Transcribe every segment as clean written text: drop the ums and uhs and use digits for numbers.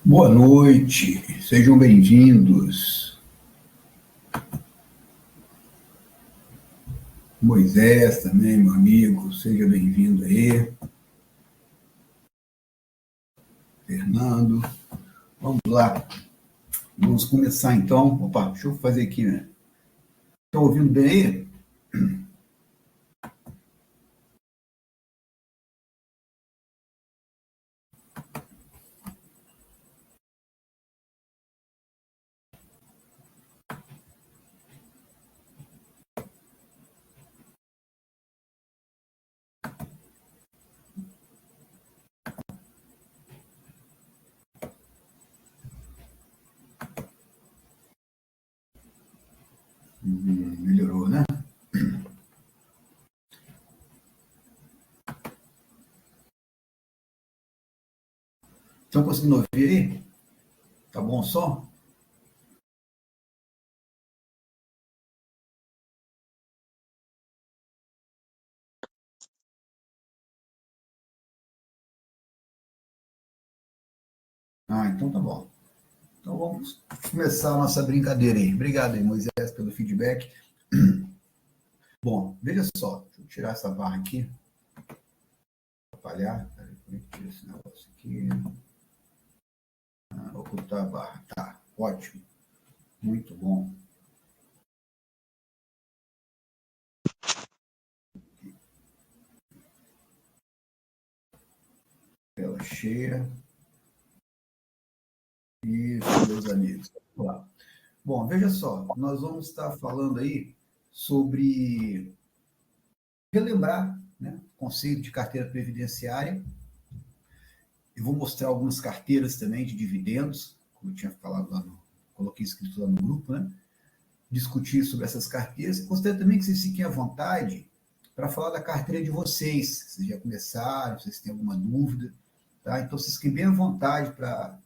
Boa noite, sejam bem-vindos. Moisés também, meu amigo, seja bem-vindo aí. Fernando, vamos lá. Vamos começar então. Opa, deixa eu fazer aqui, né? Estão ouvindo bem aí? Melhorou, né? Estão conseguindo ouvir aí? Tá bom o som? Ah, então tá bom. Então vamos começar a nossa brincadeira aí. Obrigado aí, Moisés, pelo feedback. Bom, veja só, deixa eu tirar essa barra aqui, atrapalhar. Peraí, como é que tira esse negócio aqui? Ocultar a barra. Tá, ótimo. Muito bom. Tela cheia. Isso, meus amigos. Vamos lá. Bom, veja só, nós vamos estar falando aí sobre relembrar, né, o conceito de carteira previdenciária. Eu vou mostrar algumas carteiras também de dividendos, como eu tinha falado lá no, coloquei escrito lá no grupo, né? Discutir sobre essas carteiras. Gostaria também que vocês fiquem à vontade para falar da carteira de vocês. Vocês já começaram, vocês têm alguma dúvida, tá? Então, vocês fiquem bem à vontade para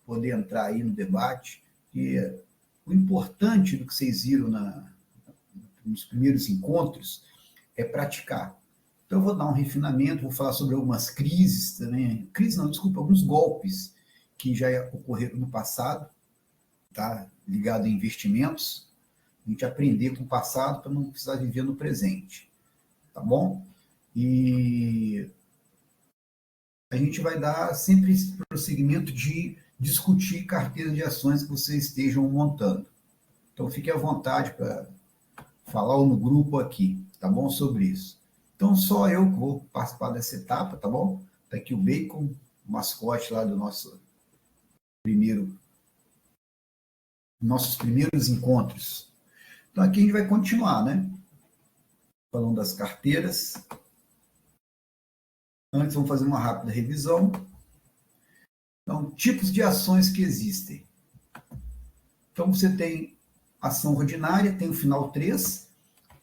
poder entrar aí no debate. E o importante do que vocês viram nos primeiros encontros é praticar. Então, eu vou dar um refinamento, vou falar sobre algumas crises também. Crises não, desculpa, alguns golpes que já ocorreram no passado, tá? Ligado a investimentos. A gente aprender com o passado para não precisar viver no presente, tá bom? E a gente vai dar sempre esse prosseguimento de discutir carteira de ações que vocês estejam montando. Então, fique à vontade para falar ou no grupo aqui, tá bom? Sobre isso. Então, só eu que vou participar dessa etapa, tá bom? Tá aqui o Bacon, o mascote lá do nossos primeiros encontros. Então, aqui a gente vai continuar, né? Falando das carteiras. Antes, vamos fazer uma rápida revisão. Então, tipos de ações que existem. Então, você tem ação ordinária, tem o final 3,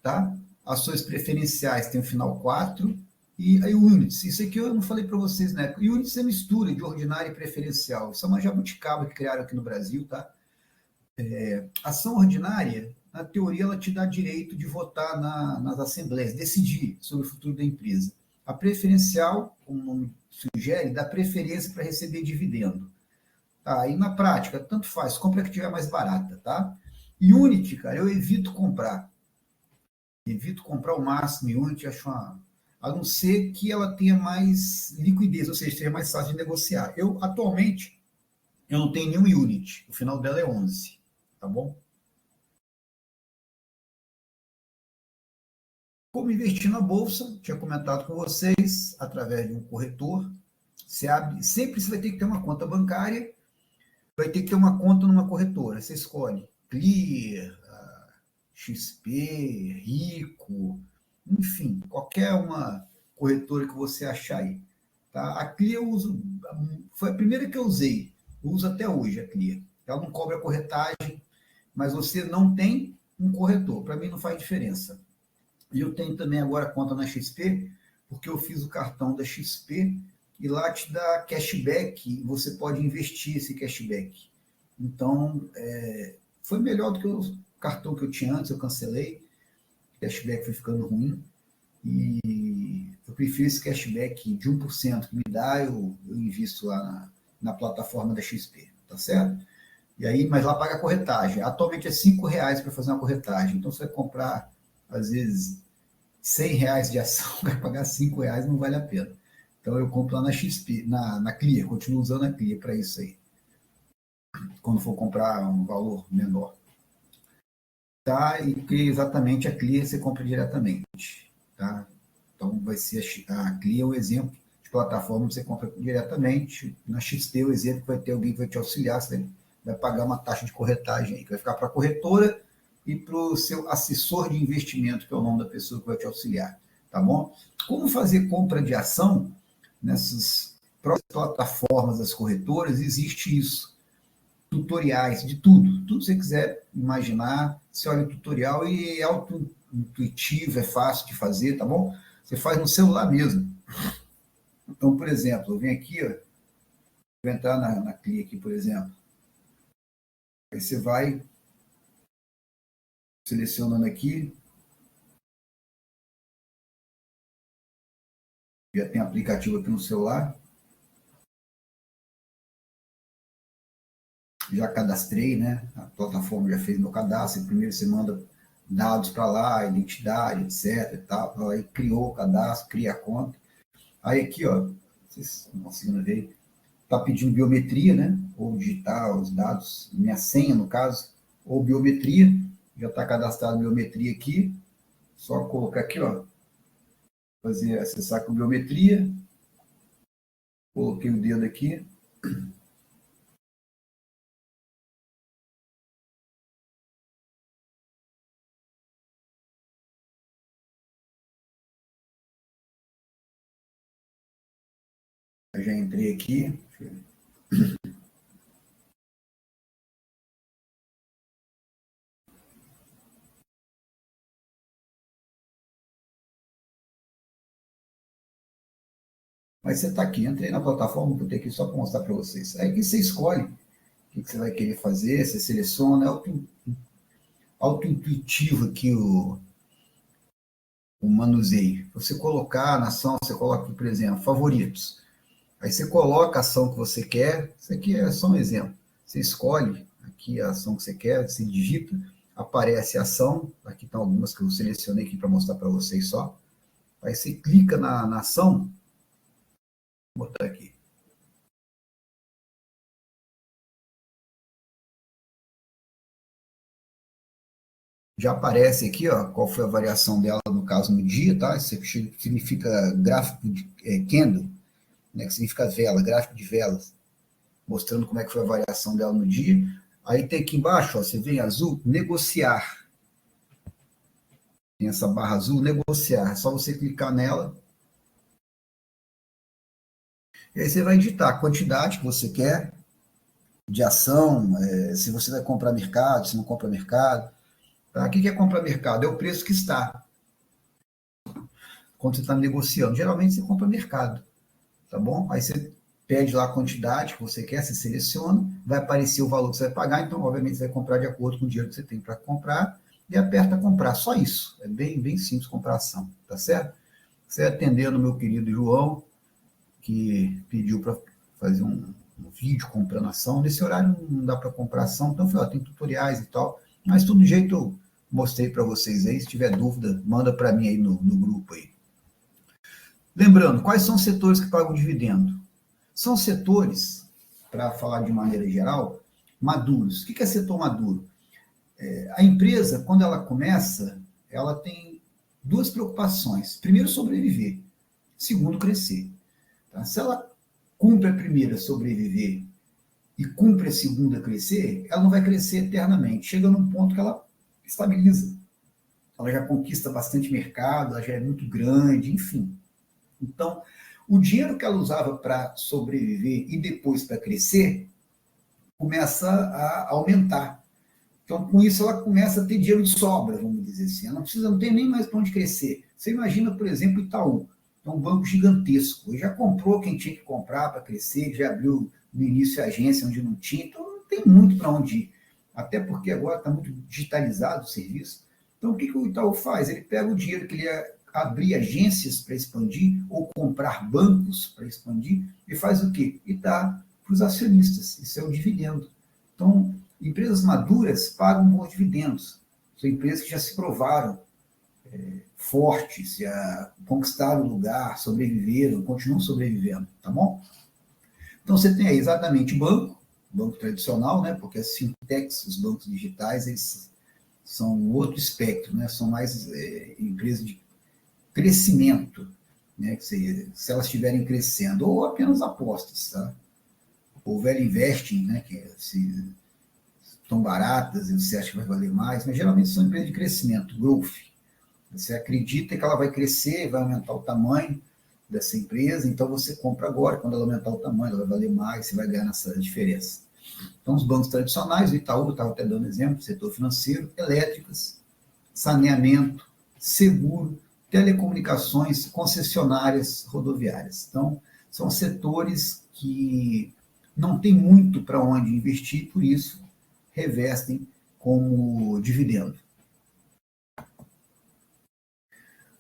tá? Ações preferenciais tem o final 4, e aí o units. Isso aqui eu não falei para vocês, né? E units é mistura de ordinária e preferencial. Isso é uma jabuticaba que criaram aqui no Brasil, tá? Ação ordinária, na teoria, ela te dá direito de votar nas assembleias, decidir sobre o futuro da empresa. A preferencial, como o nome sugere, dá preferência para receber dividendo. Tá? E na prática, tanto faz, compra que tiver mais barata, tá? E Unity, cara, eu evito comprar. Evito comprar o máximo em Unity, acho uma... a não ser que ela tenha mais liquidez, ou seja, seja mais fácil de negociar. Eu, atualmente, eu não tenho nenhum Unity. O final dela é 11, tá bom? Como investir na bolsa, tinha comentado com vocês, através de um corretor, você abre, sempre você vai ter que ter uma conta bancária, vai ter que ter uma conta numa corretora. Você escolhe Clear, XP, Rico, enfim, qualquer uma corretora que você achar aí. Tá? A Clear eu uso, foi a primeira que eu usei, eu uso até hoje a Clear. Ela não cobra corretagem, mas você não tem um corretor. Para mim não faz diferença. E eu tenho também agora conta na XP, porque eu fiz o cartão da XP e lá te dá cashback e você pode investir esse cashback. Então, foi melhor do que o cartão que eu tinha antes, eu cancelei, o cashback foi ficando ruim e eu prefiro esse cashback de 1% que me dá, eu invisto lá na plataforma da XP, tá certo? E aí, mas lá paga corretagem. Atualmente é R$ 5 para fazer uma corretagem. Então, você vai comprar, às vezes, R$ 100 de ação, vai pagar R$ 5, não vale a pena. Então, eu compro lá na XP, na Clear, continuo usando a Clear para isso aí, quando for comprar um valor menor. Tá? E que exatamente a Clear você compra diretamente. Tá? Então, vai ser a Clear é um exemplo de plataforma que você compra diretamente. Na XP, o exemplo que vai ter alguém que vai te auxiliar, você vai pagar uma taxa de corretagem aí, que vai ficar para a corretora e para o seu assessor de investimento, que é o nome da pessoa que vai te auxiliar. Tá bom? Como fazer compra de ação nessas próprias plataformas das corretoras? Existe isso. Tutoriais de tudo. Tudo que você quiser imaginar, você olha o tutorial e é auto-intuitivo, é fácil de fazer, tá bom? Você faz no celular mesmo. Então, por exemplo, eu venho aqui, ó, vou entrar na Clear aqui, por exemplo. Aí você vai selecionando aqui. Já tem aplicativo aqui no celular. Já cadastrei, né? A plataforma já fez meu cadastro. Primeiro você manda dados para lá, identidade, etc. E tal. Aí criou o cadastro, cria a conta. Aí aqui, ó, vocês não conseguindo ver, está pedindo biometria, né? Ou digitar os dados, minha senha, no caso, ou biometria. Já está cadastrado biometria aqui. Só colocar aqui, ó, fazer acessar com biometria. Coloquei o dedo aqui. Eu já entrei aqui. Mas você está aqui, entrei na plataforma, vou ter aqui só para mostrar para vocês. Aí aqui você escolhe o que você vai querer fazer, você seleciona, é auto-intuitivo aqui o manuseio. Você colocar na ação, você coloca aqui, por exemplo, favoritos. Aí você coloca a ação que você quer, isso aqui é só um exemplo. Você escolhe aqui a ação que você quer, você digita, aparece a ação, aqui estão algumas que eu selecionei aqui para mostrar para vocês só. Aí você clica na ação, vou botar aqui. Já aparece aqui, ó, qual foi a variação dela, no caso, no dia, tá? Isso significa gráfico de candle, né, que significa vela, gráfico de velas, mostrando como é que foi a variação dela no dia. Aí tem aqui embaixo, ó, você vê em azul, negociar. Tem essa barra azul, negociar. É só você clicar nela. E aí você vai digitar a quantidade que você quer de ação, se você vai comprar mercado, se não compra mercado. Tá? O que é comprar mercado? É o preço que está quando você está negociando. Geralmente você compra mercado, tá bom? Aí você pede lá a quantidade que você quer, você seleciona, vai aparecer o valor que você vai pagar, então, obviamente, você vai comprar de acordo com o dinheiro que você tem para comprar e aperta comprar. Só isso. É bem, bem simples comprar ação, tá certo? Você atendendo o meu querido João, que pediu para fazer um vídeo comprando ação. Nesse horário não dá para comprar ação, então eu falei, ó, tem tutoriais e tal, mas todo jeito eu mostrei para vocês aí. Se tiver dúvida, manda para mim aí no grupo aí. Lembrando, quais são os setores que pagam dividendo? São setores, para falar de maneira geral, maduros. O que é setor maduro? A empresa, quando ela começa, ela tem duas preocupações. Primeiro, sobreviver. Segundo, crescer. Tá? Se ela cumpre a primeira, sobreviver, e cumpre a segunda, crescer, ela não vai crescer eternamente. Chega num ponto que ela estabiliza. Ela já conquista bastante mercado, ela já é muito grande, enfim. Então, o dinheiro que ela usava para sobreviver e depois para crescer, começa a aumentar. Então, com isso, ela começa a ter dinheiro de sobra, vamos dizer assim. Ela não tem nem mais para onde crescer. Você imagina, por exemplo, o Itaú. É um banco gigantesco. Ele já comprou quem tinha que comprar para crescer, já abriu no início a agência onde não tinha, então não tem muito para onde ir. Até porque agora está muito digitalizado o serviço. Então, o que o Itaú faz? Ele pega o dinheiro que ele ia abrir agências para expandir ou comprar bancos para expandir e faz o quê? E está para os acionistas, isso é o dividendo. Então, empresas maduras pagam bons dividendos, são empresas que já se provaram fortes, já conquistaram o lugar, sobreviveram, continuam sobrevivendo, tá bom? Então, você tem aí exatamente banco tradicional, né? Porque as fintechs, os bancos digitais, eles são outro espectro, né? São mais empresas de crescimento, né? Que se elas estiverem crescendo, ou apenas apostas, tá? Ou velho investing, né? Que se estão baratas e você acha que vai valer mais, mas geralmente são empresas de crescimento, growth. Você acredita que ela vai crescer, vai aumentar o tamanho dessa empresa, então você compra agora, quando ela aumentar o tamanho, ela vai valer mais, você vai ganhar nessa diferença. Então, os bancos tradicionais, o Itaú, estava até dando exemplo, setor financeiro, elétricas, saneamento, seguro, telecomunicações, concessionárias rodoviárias. Então, são setores que não tem muito para onde investir, por isso revestem como dividendo.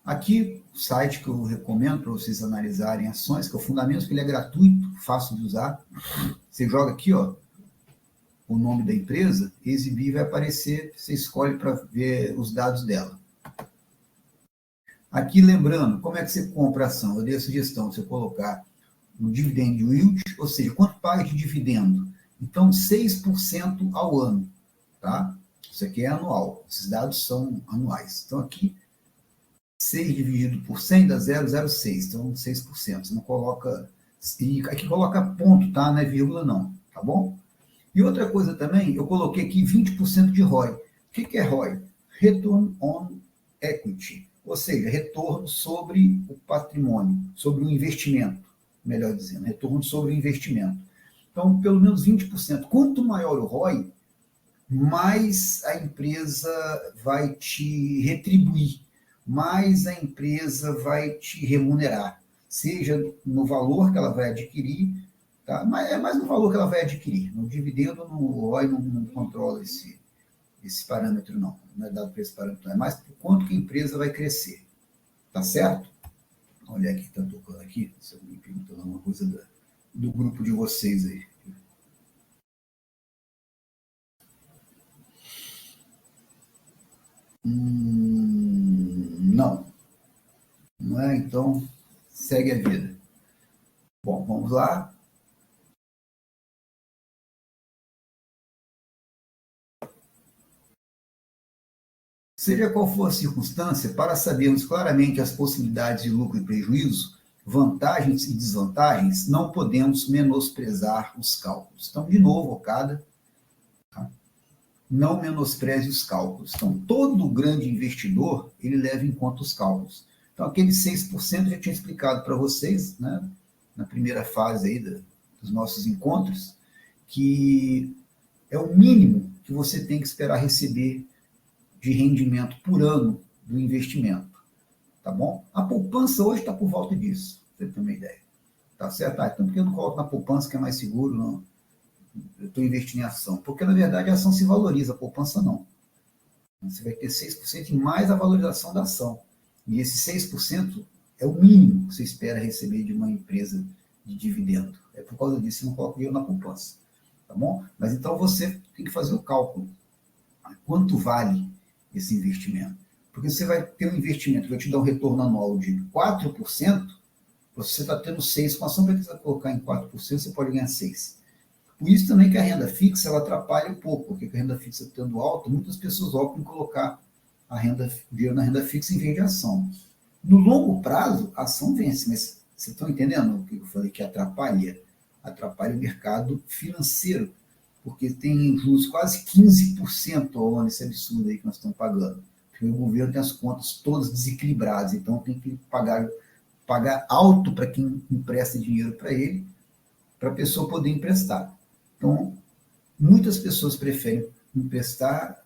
Aqui, o site que eu recomendo para vocês analisarem ações, que é o Fundamentos, que ele é gratuito, fácil de usar. Você joga aqui, ó, o nome da empresa, exibir vai aparecer, você escolhe para ver os dados dela. Aqui, lembrando, como é que você compra a ação? Eu dei a sugestão de você colocar o dividend yield, ou seja, quanto paga de dividendo? Então, 6% ao ano, tá? Isso aqui é anual, esses dados são anuais. Então, aqui, 6 dividido por 100 dá 0,06, então 6%. Você não coloca, e aqui coloca ponto, tá? Não é vírgula não, tá bom? E outra coisa também, eu coloquei aqui 20% de ROI. O que é ROI? Return on Equity, ou seja, retorno sobre o patrimônio, sobre o investimento, melhor dizendo, retorno sobre o investimento. Então, pelo menos 20%. Quanto maior o ROI, mais a empresa vai te retribuir, mais a empresa vai te remunerar, seja no valor que ela vai adquirir, tá? Mas é mais no valor que ela vai adquirir. No dividendo, no ROI não controla esse parâmetro, não. Não é dado para esse parâmetro, é mais por quanto que a empresa vai crescer. Tá certo? Olha aqui, está tocando aqui, se eu me perguntou alguma coisa do grupo de vocês aí. Não. Não é? Então, segue a vida. Bom, vamos lá. Seja qual for a circunstância, para sabermos claramente as possibilidades de lucro e prejuízo, vantagens e desvantagens, não podemos menosprezar os cálculos. Então, de novo, Okada, tá? Não menospreze os cálculos. Então, todo grande investidor, ele leva em conta os cálculos. Então, aqueles 6% eu já tinha explicado para vocês, né, na primeira fase aí dos nossos encontros, que é o mínimo que você tem que esperar receber de rendimento por ano do investimento, tá bom? A poupança hoje está por volta disso, pra você ter uma ideia. Tá certo? Então, por que eu não coloco na poupança, que é mais seguro, não? Eu estou investindo em ação. Porque, na verdade, a ação se valoriza, a poupança não. Você vai ter 6% e mais a valorização da ação. E esse 6% é o mínimo que você espera receber de uma empresa de dividendo. É por causa disso que eu não coloco dinheiro na poupança. Tá bom? Mas então você tem que fazer o cálculo. Quanto vale esse investimento? Porque você vai ter um investimento que vai te dar um retorno anual de 4%, você está tendo 6%, com a ação que você vai colocar em 4%, você pode ganhar 6%. Por isso também que a renda fixa ela atrapalha um pouco, porque a renda fixa estando alta, muitas pessoas optam em colocar o dinheiro na renda fixa em vez de ação. No longo prazo, a ação vence, mas vocês estão entendendo o que eu falei que atrapalha? Atrapalha o mercado financeiro, porque tem juros quase 15% ao ano, esse absurdo aí que nós estamos pagando. Porque o governo tem as contas todas desequilibradas, então tem que pagar alto para quem empresta dinheiro para ele, para a pessoa poder emprestar. Então, muitas pessoas preferem emprestar,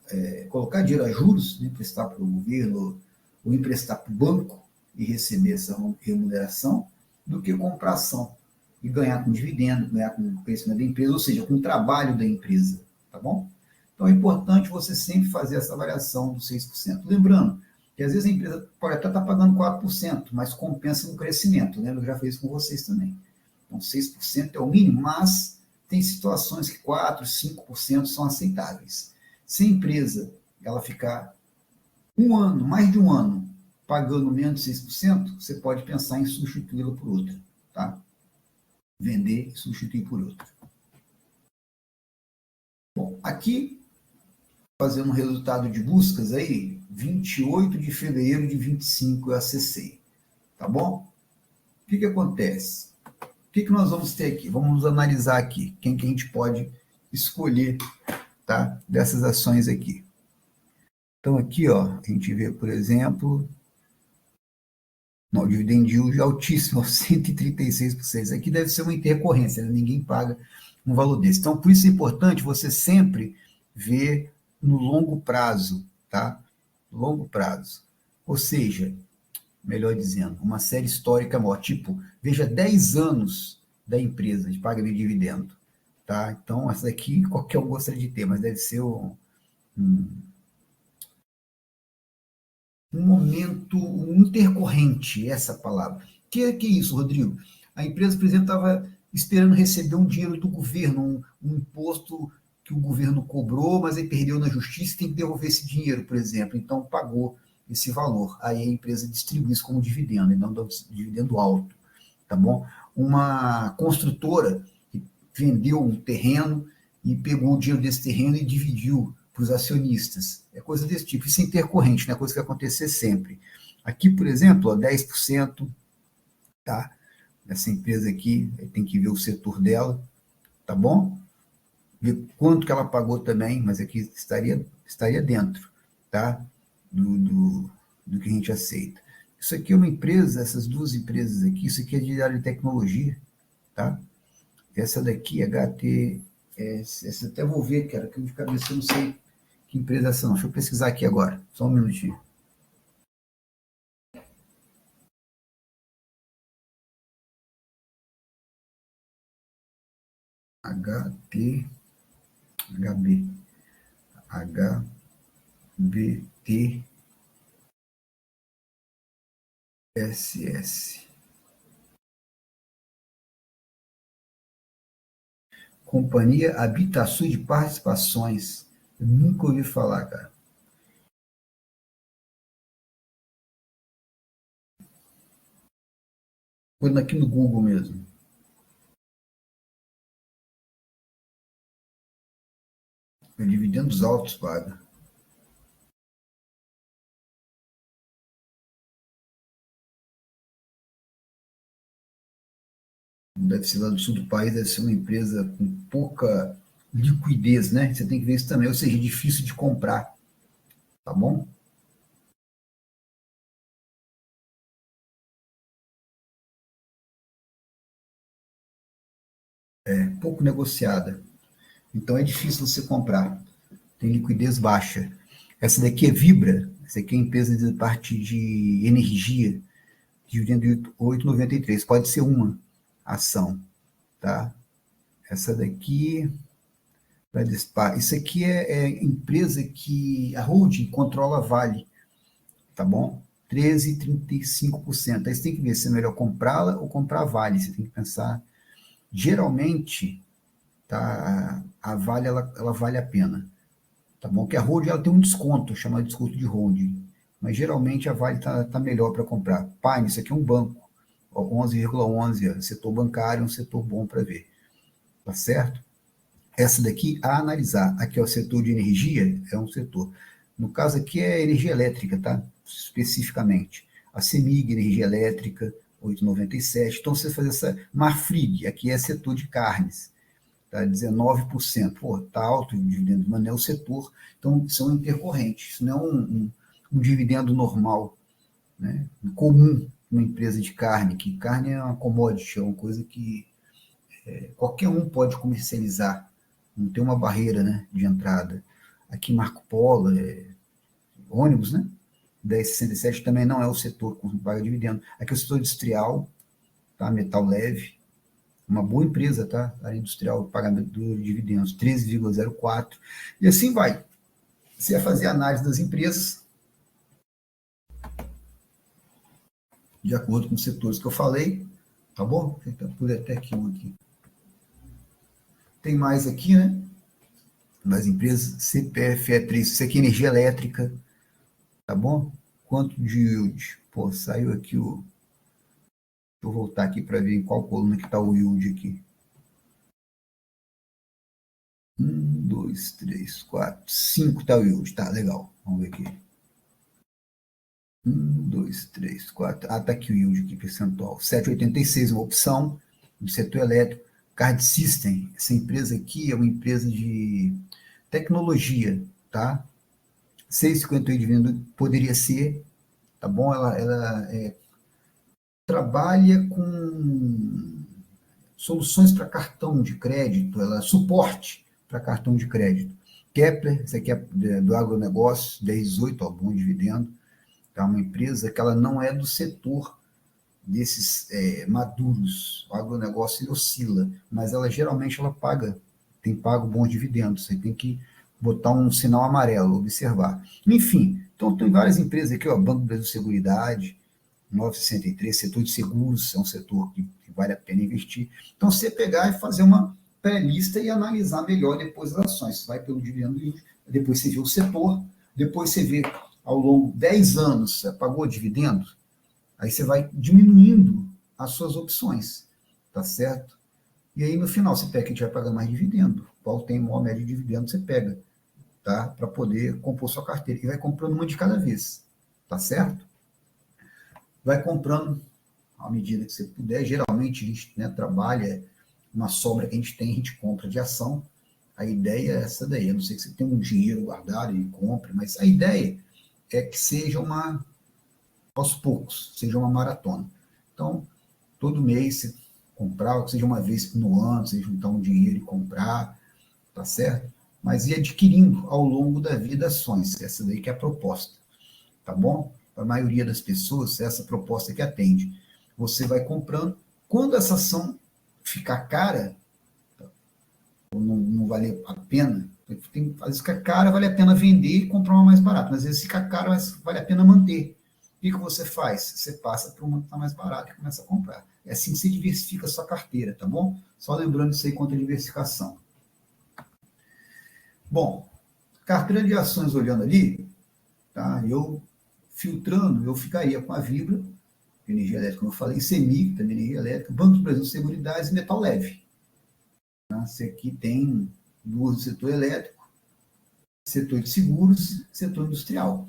colocar dinheiro a juros, né, emprestar para o governo ou emprestar para o banco e receber essa remuneração, do que comprar ação e ganhar com dividendo, ganhar com o crescimento da empresa, ou seja, com o trabalho da empresa, tá bom? Então é importante você sempre fazer essa variação dos 6%. Lembrando que às vezes a empresa pode até estar pagando 4%, mas compensa no crescimento, lembra que eu já fiz com vocês também. Então 6% é o mínimo, mas tem situações que 4%, 5% são aceitáveis. Se a empresa ela ficar um ano, mais de um ano, pagando menos de 6%, você pode pensar em substituí-la por outra, tá? Vender e substituir por outra. Bom, aqui, fazendo um resultado de buscas aí, 28 de fevereiro de 25 eu acessei, tá bom? O que acontece? O que nós vamos ter aqui? Vamos analisar aqui quem que a gente pode escolher, tá? Dessas ações aqui. Então, aqui, ó, a gente vê, por exemplo, o dividend yield altíssimo, 136%. Isso aqui deve ser uma intercorrência, né? Ninguém paga um valor desse. Então, por isso é importante você sempre ver no longo prazo, tá? Longo prazo. Ou seja, melhor dizendo, uma série histórica maior. Tipo, veja 10 anos da empresa de pagamento de dividendo, tá? Então, essa daqui qualquer um gostaria de ter, mas deve ser um momento intercorrente, essa palavra. Que é isso, Rodrigo? A empresa, por exemplo, estava esperando receber um dinheiro do governo, um imposto que o governo cobrou, mas aí perdeu na justiça e tem que devolver esse dinheiro, por exemplo. Então, pagou esse valor. Aí a empresa distribui isso como dividendo, e não dá dividendo alto, tá bom? Uma construtora que vendeu um terreno e pegou o dinheiro desse terreno e dividiu para os acionistas. É coisa desse tipo. Isso é intercorrente, não é coisa que vai acontecer sempre. Aqui, por exemplo, ó, 10%, tá? Essa empresa aqui, tem que ver o setor dela, tá bom? Ver quanto que ela pagou também, mas aqui estaria dentro, tá? Do que a gente aceita. Isso aqui é uma empresa, essas duas empresas aqui, isso aqui é de área de tecnologia, tá? Essa daqui, HTS, essa até vou ver, cara, que eu de cabeça eu não sei que empresa é essa não. Deixa eu pesquisar aqui agora, só um minutinho. HT, HB, HBT, SS. Companhia Habitações de Participações. Eu nunca ouvi falar, cara. Foi aqui no Google mesmo. É dividendos altos paga. Deve ser lá do sul do país, deve ser uma empresa com pouca liquidez, né? Você tem que ver isso também, ou seja, difícil de comprar, tá bom? É pouco negociada. Então é difícil você comprar. Tem liquidez baixa. Essa daqui é Vibra, essa aqui é a empresa de parte de energia, dividendo 8,93. Pode ser uma ação, tá? Essa daqui, isso aqui é empresa que a holding controla a Vale, tá bom? 13,35%. Aí você tem que ver se é melhor comprá-la ou comprar a Vale. Você tem que pensar. Geralmente, tá, a Vale ela vale a pena, tá bom? Que a holding ela tem um desconto, chamado desconto de holding. Mas geralmente a Vale tá melhor para comprar. Pine, isso aqui é um banco. 11,11, setor bancário, um setor bom para ver. Tá certo? Essa daqui, a analisar. Aqui é o setor de energia, é um setor. No caso aqui é energia elétrica, tá? Especificamente. A CEMIG, energia elétrica, 8,97. Então, você faz essa. Marfrig, aqui é setor de carnes, tá? 19%. Pô, tá alto o dividendo, mas não é o setor. Então, são intercorrentes. Isso não é um dividendo normal, né? Comum numa empresa de carne, que carne é uma commodity, é uma coisa que qualquer um pode comercializar, não tem uma barreira, né, de entrada. Aqui Marco Polo, ônibus, né? 10,67 também não é o setor que paga dividendo. Aqui é o setor industrial, tá? Metal leve, uma boa empresa, tá? A área industrial, pagamento de dividendos, 13,04. E assim vai. Você vai fazer análise das empresas, de acordo com os setores que eu falei, tá bom? Então, por até aqui um aqui. Tem mais aqui, né? Das empresas, CPFE3, isso aqui é energia elétrica, tá bom? Quanto de yield? Pô, saiu aqui o... Vou voltar aqui para ver em qual coluna que está o yield aqui. 1, 2, 3, 4, 5 está o yield. Tá, legal. Vamos ver aqui. 1, 2, 3, 4. Ah, tá aqui o yield aqui, percentual. 7,86, uma opção do setor elétrico. Card System, essa empresa aqui é uma empresa de tecnologia, tá? 6,58 de venda poderia ser, tá bom? Ela trabalha com soluções para cartão de crédito, ela suporte para cartão de crédito. Kepler, isso aqui é do agronegócio, 10,18, ó, bom dividendo. É uma empresa que ela não é do setor desses maduros. O agronegócio ele oscila, mas ela geralmente ela tem pago bons dividendos. Você tem que botar um sinal amarelo, observar. Enfim, então tem várias empresas aqui, ó, Banco do Brasil Seguridade, 963, setor de seguros, é um setor que vale a pena investir. Então, você pegar e fazer uma pré-lista e analisar melhor depois as ações. Você vai pelo dividendo, depois você vê o setor, depois você vê ao longo de 10 anos, você pagou dividendo, aí você vai diminuindo as suas opções, tá certo? E aí, no final, você pega que a gente vai pagar mais dividendo. Qual tem maior média de dividendo, você pega, tá? Para poder compor sua carteira. E vai comprando uma de cada vez, tá certo? Vai comprando à medida que você puder. Geralmente a gente, né, trabalha uma sobra que a gente tem, a gente compra de ação. A ideia é essa daí. A não sei que você tem um dinheiro guardado e compre, mas a ideia é que seja aos poucos, seja uma maratona. Então, todo mês você comprar, que seja uma vez no ano, você juntar um dinheiro e comprar, tá certo? Mas ir adquirindo ao longo da vida ações. Essa daí que é a proposta, tá bom? Para a maioria das pessoas, essa proposta que atende. Você vai comprando. Quando essa ação ficar cara, não vale a pena, às vezes fica cara, vale a pena vender e comprar uma mais barata. Mas às vezes fica cara, mas vale a pena manter. O que você faz? Você passa para uma que está mais barata e começa a comprar. É assim que você diversifica a sua carteira, tá bom? Só lembrando isso aí quanto a diversificação. Bom, carteira de ações olhando ali, tá? Eu filtrando, eu ficaria com a Vibra, energia elétrica, como eu falei, CEMIG, também energia elétrica, Banco do Brasil Seguridades e Metal Leve. Esse aqui tem duas do setor elétrico, setor de seguros, setor industrial.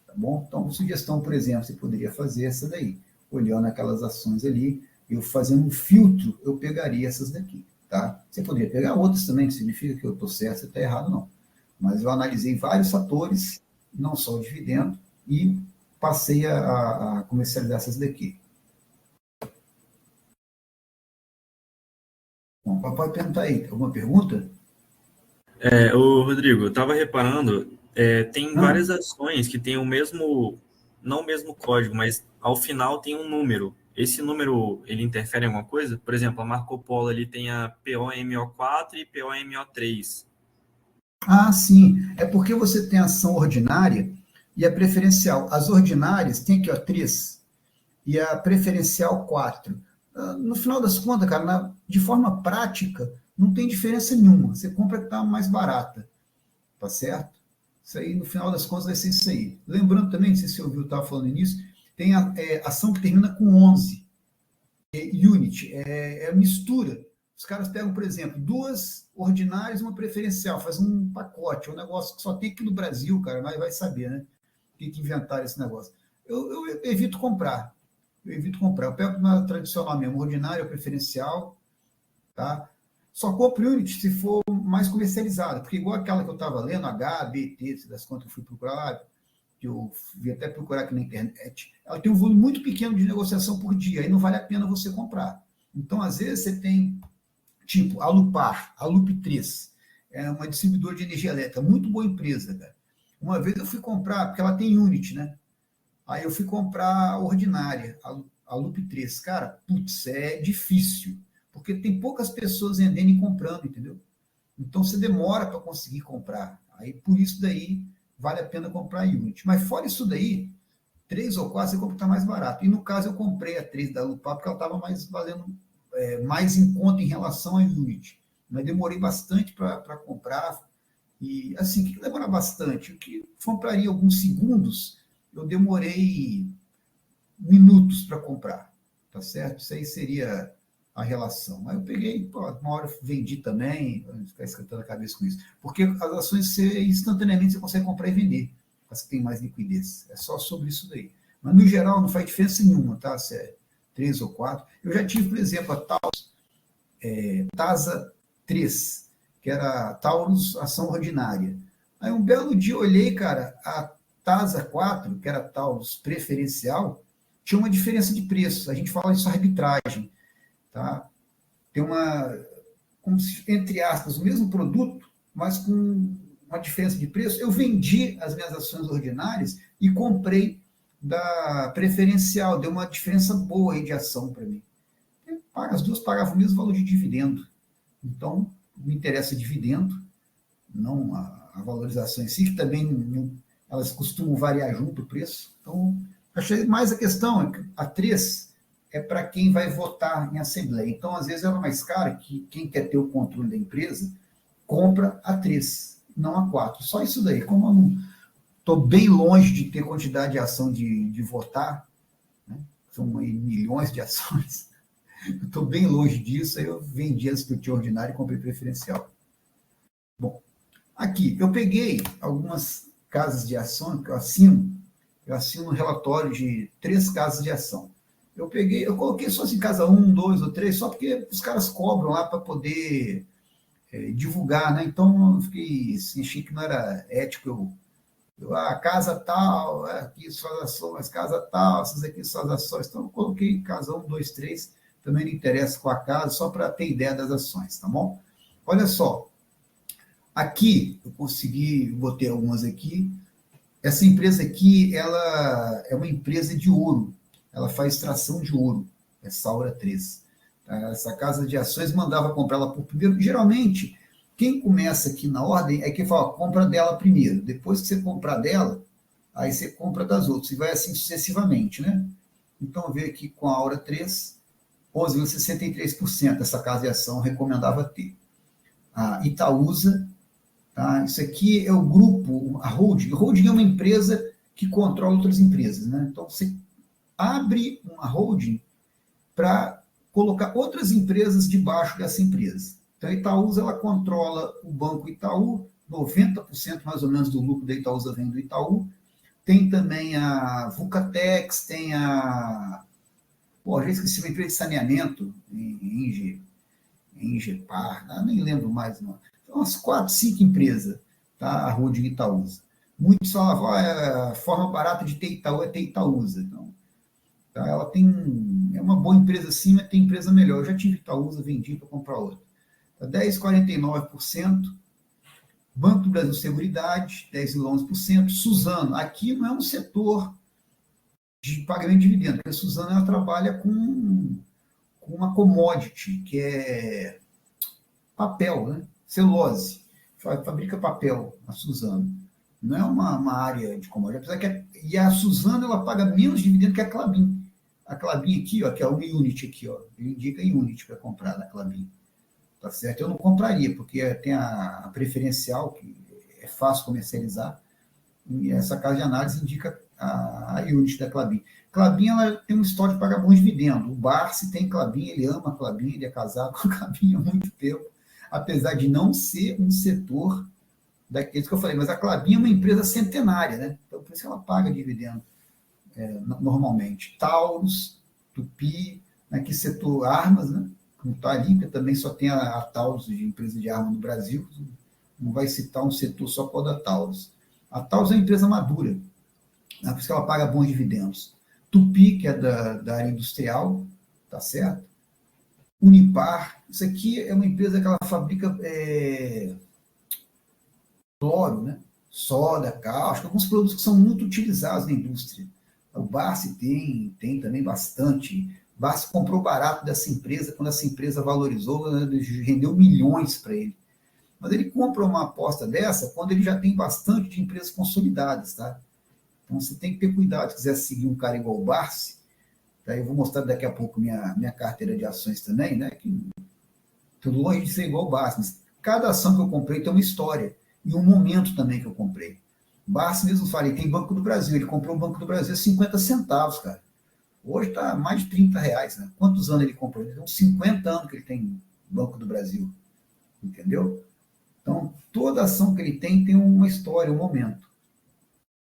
Tá bom? Então, sugestão, por exemplo, você poderia fazer essa daí, olhando aquelas ações ali, eu fazendo um filtro, eu pegaria essas daqui. Tá? Você poderia pegar outras também, que significa que eu estou certo, você está errado, não. Mas eu analisei vários fatores, não só o dividendo, e passei a comercializar essas daqui. Bom, pode perguntar aí, alguma pergunta? Ô Rodrigo, eu estava reparando, tem várias ações que têm o mesmo, não o mesmo código, mas ao final tem um número. Esse número, ele interfere em alguma coisa? Por exemplo, a Marco Polo ali tem a POMO4 e POMO3. Ah, sim. É porque você tem a ação ordinária e a preferencial. As ordinárias tem aqui, ó, 3 e a preferencial 4. No final das contas, cara, de forma prática, não tem diferença nenhuma. Você compra que está mais barata, tá certo? Isso aí, no final das contas, vai ser isso aí. Lembrando também, não sei se você ouviu, eu estava falando nisso, tem a ação que termina com 11, unit, é mistura. Os caras pegam, por exemplo, duas ordinárias e uma preferencial, faz um pacote, é um negócio que só tem aqui no Brasil, cara, mas vai saber, né? Tem que inventar esse negócio. Eu evito comprar. Eu pego uma tradicional mesmo, ordinária, preferencial, tá? Só compro unit se for mais comercializada, porque igual aquela que eu estava lendo, H, B, T, das contas que eu fui procurar, que eu vi até procurar aqui na internet, ela tem um volume muito pequeno de negociação por dia, aí não vale a pena você comprar. Então, às vezes, você tem, tipo, a Lupar, a Lup 3, é uma distribuidora de energia elétrica, muito boa empresa, cara. Uma vez eu fui comprar, porque ela tem unit, né? Aí eu fui comprar a ordinária, a Lup 3. Cara, putz, é difícil, porque tem poucas pessoas vendendo e comprando, entendeu? Então você demora para conseguir comprar. Aí por isso daí vale a pena comprar a unit. Mas fora isso daí, 3 ou 4 você compra que está mais barato. E no caso eu comprei a 3 da Lupar porque ela estava mais valendo mais em conta em relação à unit. mas demorei bastante para comprar. E, assim, o que demora bastante? O que compraria alguns segundos, eu demorei minutos para comprar, tá certo? Isso aí seria a relação. Aí eu peguei, pô, uma hora eu vendi também, não ficar esquentando a cabeça com isso, porque as ações você, instantaneamente você consegue comprar e vender, as que tem mais liquidez. É só sobre isso daí. Mas, no geral, não faz diferença nenhuma, tá? Se é 3 ou 4. Eu já tive, por exemplo, a TASA 3, que era Taurus Ação Ordinária. Aí um belo dia eu olhei, cara, a TASA 4, que era Taurus Preferencial, tinha uma diferença de preço. A gente fala isso arbitragem, tá? Tem uma, como se, entre aspas, o mesmo produto, mas com uma diferença de preço. Eu vendi as minhas ações ordinárias e comprei da preferencial, deu uma diferença boa aí de ação para mim. As duas pagavam o mesmo valor de dividendo. Então, me interessa dividendo, não a valorização em si, que também elas costumam variar junto o preço. Então, achei mais a questão, é que a 3 é para quem vai votar em assembleia. Então, às vezes, ela é mais cara, que quem quer ter o controle da empresa compra a 3, não a 4. Só isso daí. Como eu não estou bem longe de ter quantidade de ação de votar, né? São aí milhões de ações, estou bem longe disso, aí eu vendi as que eu tinha ordinário e comprei preferencial. Bom, aqui, eu peguei algumas casas de ação que eu assino um relatório de 3 casas de ação. Eu coloquei só assim, casa 1, 2 ou 3, só porque os caras cobram lá para poder divulgar, né? Então, eu fiquei assim, achei que não era ético casa tal, aqui suas ações, casa tal, essas aqui suas ações. Então, eu coloquei casa 1, 2, 3, também não interessa com a casa, só para ter ideia das ações, tá bom? Olha só, aqui eu consegui, botei algumas aqui. Essa empresa aqui, ela é uma empresa de ouro, ela faz extração de ouro, é Saura 3. Essa casa de ações mandava comprar ela por primeiro. Geralmente, quem começa aqui na ordem é quem fala, compra dela primeiro. Depois que você comprar dela, aí você compra das outras, e vai assim sucessivamente, né? Então, veio aqui com a Aura 3, 11,63% essa casa de ação recomendava ter. A Itaúsa, tá? Isso aqui é o grupo, a holding. A holding é uma empresa que controla outras empresas, né? Então, você abre uma holding para colocar outras empresas debaixo dessa empresa. Então, a Itaúsa, ela controla o Banco Itaú, 90% mais ou menos do lucro da Itaúsa vem do Itaú. Tem também a Vulcatex, tem já esqueci uma empresa de saneamento, em Ingepar, nem lembro mais, não. Então, umas 4, 5 empresas, tá? A holding Itaúsa. Muitos falavam, a forma barata de ter Itaú é ter Itaúsa. Então, tá? Ela é uma boa empresa sim, mas tem empresa melhor. Eu já tive Itaúsa, vendi para comprar outra. 10,49%. Banco do Brasil Seguridade, 10,11%. Suzano, aqui não é um setor de pagamento de dividendo, porque a Suzano ela trabalha com uma commodity, que é papel, né? Celulose. Fabrica papel, a Suzano. Não é uma área de commodity. Apesar que e a Suzano ela paga menos dividendo que a Klabin. A Klabin aqui, ó, que é uma unit aqui, ó, ele indica unit para comprar na Klabin. Tá certo? Eu não compraria, porque tem a preferencial, que é fácil comercializar, e essa casa de análise indica a unit da Klabin. Klabin ela tem um histórico de pagar bons dividendos. O Barsi tem Klabin, ele ama a Klabin, ele é casado com a Klabin há muito tempo, apesar de não ser um setor daqueles que eu falei, mas a Klabin é uma empresa centenária, né? Então, por isso que ela paga dividendo normalmente. Taurus, Tupi, aqui setor armas, né? Não está ali, porque também só tem a Taurus de empresa de arma no Brasil, não vai citar um setor só por da Taurus. A Taurus é uma empresa madura, né? Por isso que ela paga bons dividendos. Tupi, que é da área industrial, tá certo? Unipar, isso aqui é uma empresa que ela fabrica cloro, né? Soda, cáustica, alguns produtos que são muito utilizados na indústria. O Barsi tem também bastante. O Barsi comprou barato dessa empresa, quando essa empresa valorizou, rendeu milhões para ele. Mas ele compra uma aposta dessa quando ele já tem bastante de empresas consolidadas, tá? Então você tem que ter cuidado, se quiser seguir um cara igual o Barsi, tá? Eu vou mostrar daqui a pouco minha carteira de ações também, né? Que Tudo longe de ser igual o Basf, mas cada ação que eu comprei tem uma história e um momento também que eu comprei. Basf mesmo falei, tem Banco do Brasil, ele comprou o Banco do Brasil a 50 centavos, cara. Hoje está mais de R$ 30, né? Quantos anos ele comprou? Ele tem uns 50 anos que ele tem Banco do Brasil, entendeu? Então, toda ação que ele tem uma história, um momento,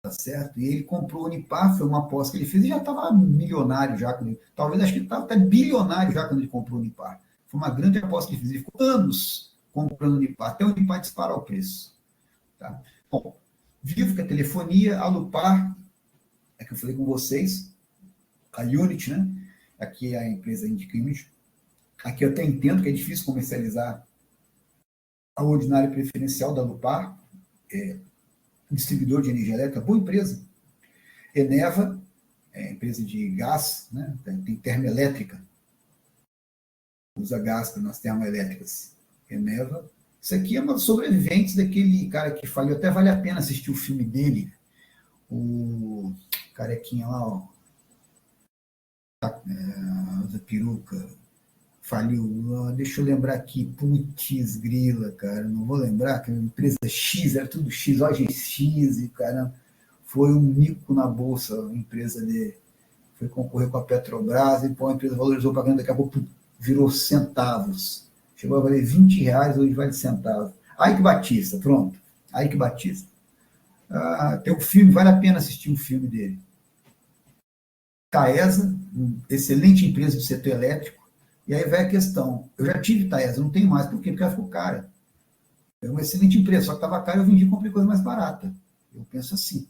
tá certo? E ele comprou o Unipar, foi uma aposta que ele fez e já estava milionário já, talvez acho que ele estava até bilionário já quando ele comprou o Unipar. Foi uma grande aposta que ele fez, ele ficou anos comprando o Unipar, até o Unipar disparar o preço. Tá? Bom, Vivo, que é telefonia, a Lupar, é que eu falei com vocês, a Unity, né? Aqui é a empresa Indica Image. Aqui eu até entendo que é difícil comercializar a ordinária preferencial da Lupar, distribuidor de energia elétrica, boa empresa. Eneva, empresa de gás, né? Tem termoelétrica, usa gás nas termoelétricas. Eneva. Isso aqui é uma dos sobreviventes daquele cara que faliu, até vale a pena assistir o filme dele, o carequinha lá, ó, usa peruca, faliu, deixa eu lembrar aqui, putz, grila, cara, não vou lembrar, que a empresa X, era tudo X, OGX, e cara, foi um mico na bolsa, a empresa dele, foi concorrer com a Petrobras, e pô, a empresa valorizou para daqui a pouco virou centavos, chegou a valer R$ 20, hoje vale centavos. Ike Batista, pronto, Ike Batista. Tem um filme, vale a pena assistir um filme dele. Taesa, excelente empresa do setor elétrico. E aí vai a questão, eu já tive Taesa, não tenho mais, por quê? Porque ela ficou cara. É uma excelente empresa, só que estava cara, eu vendi e comprei coisa mais barata. Eu penso assim.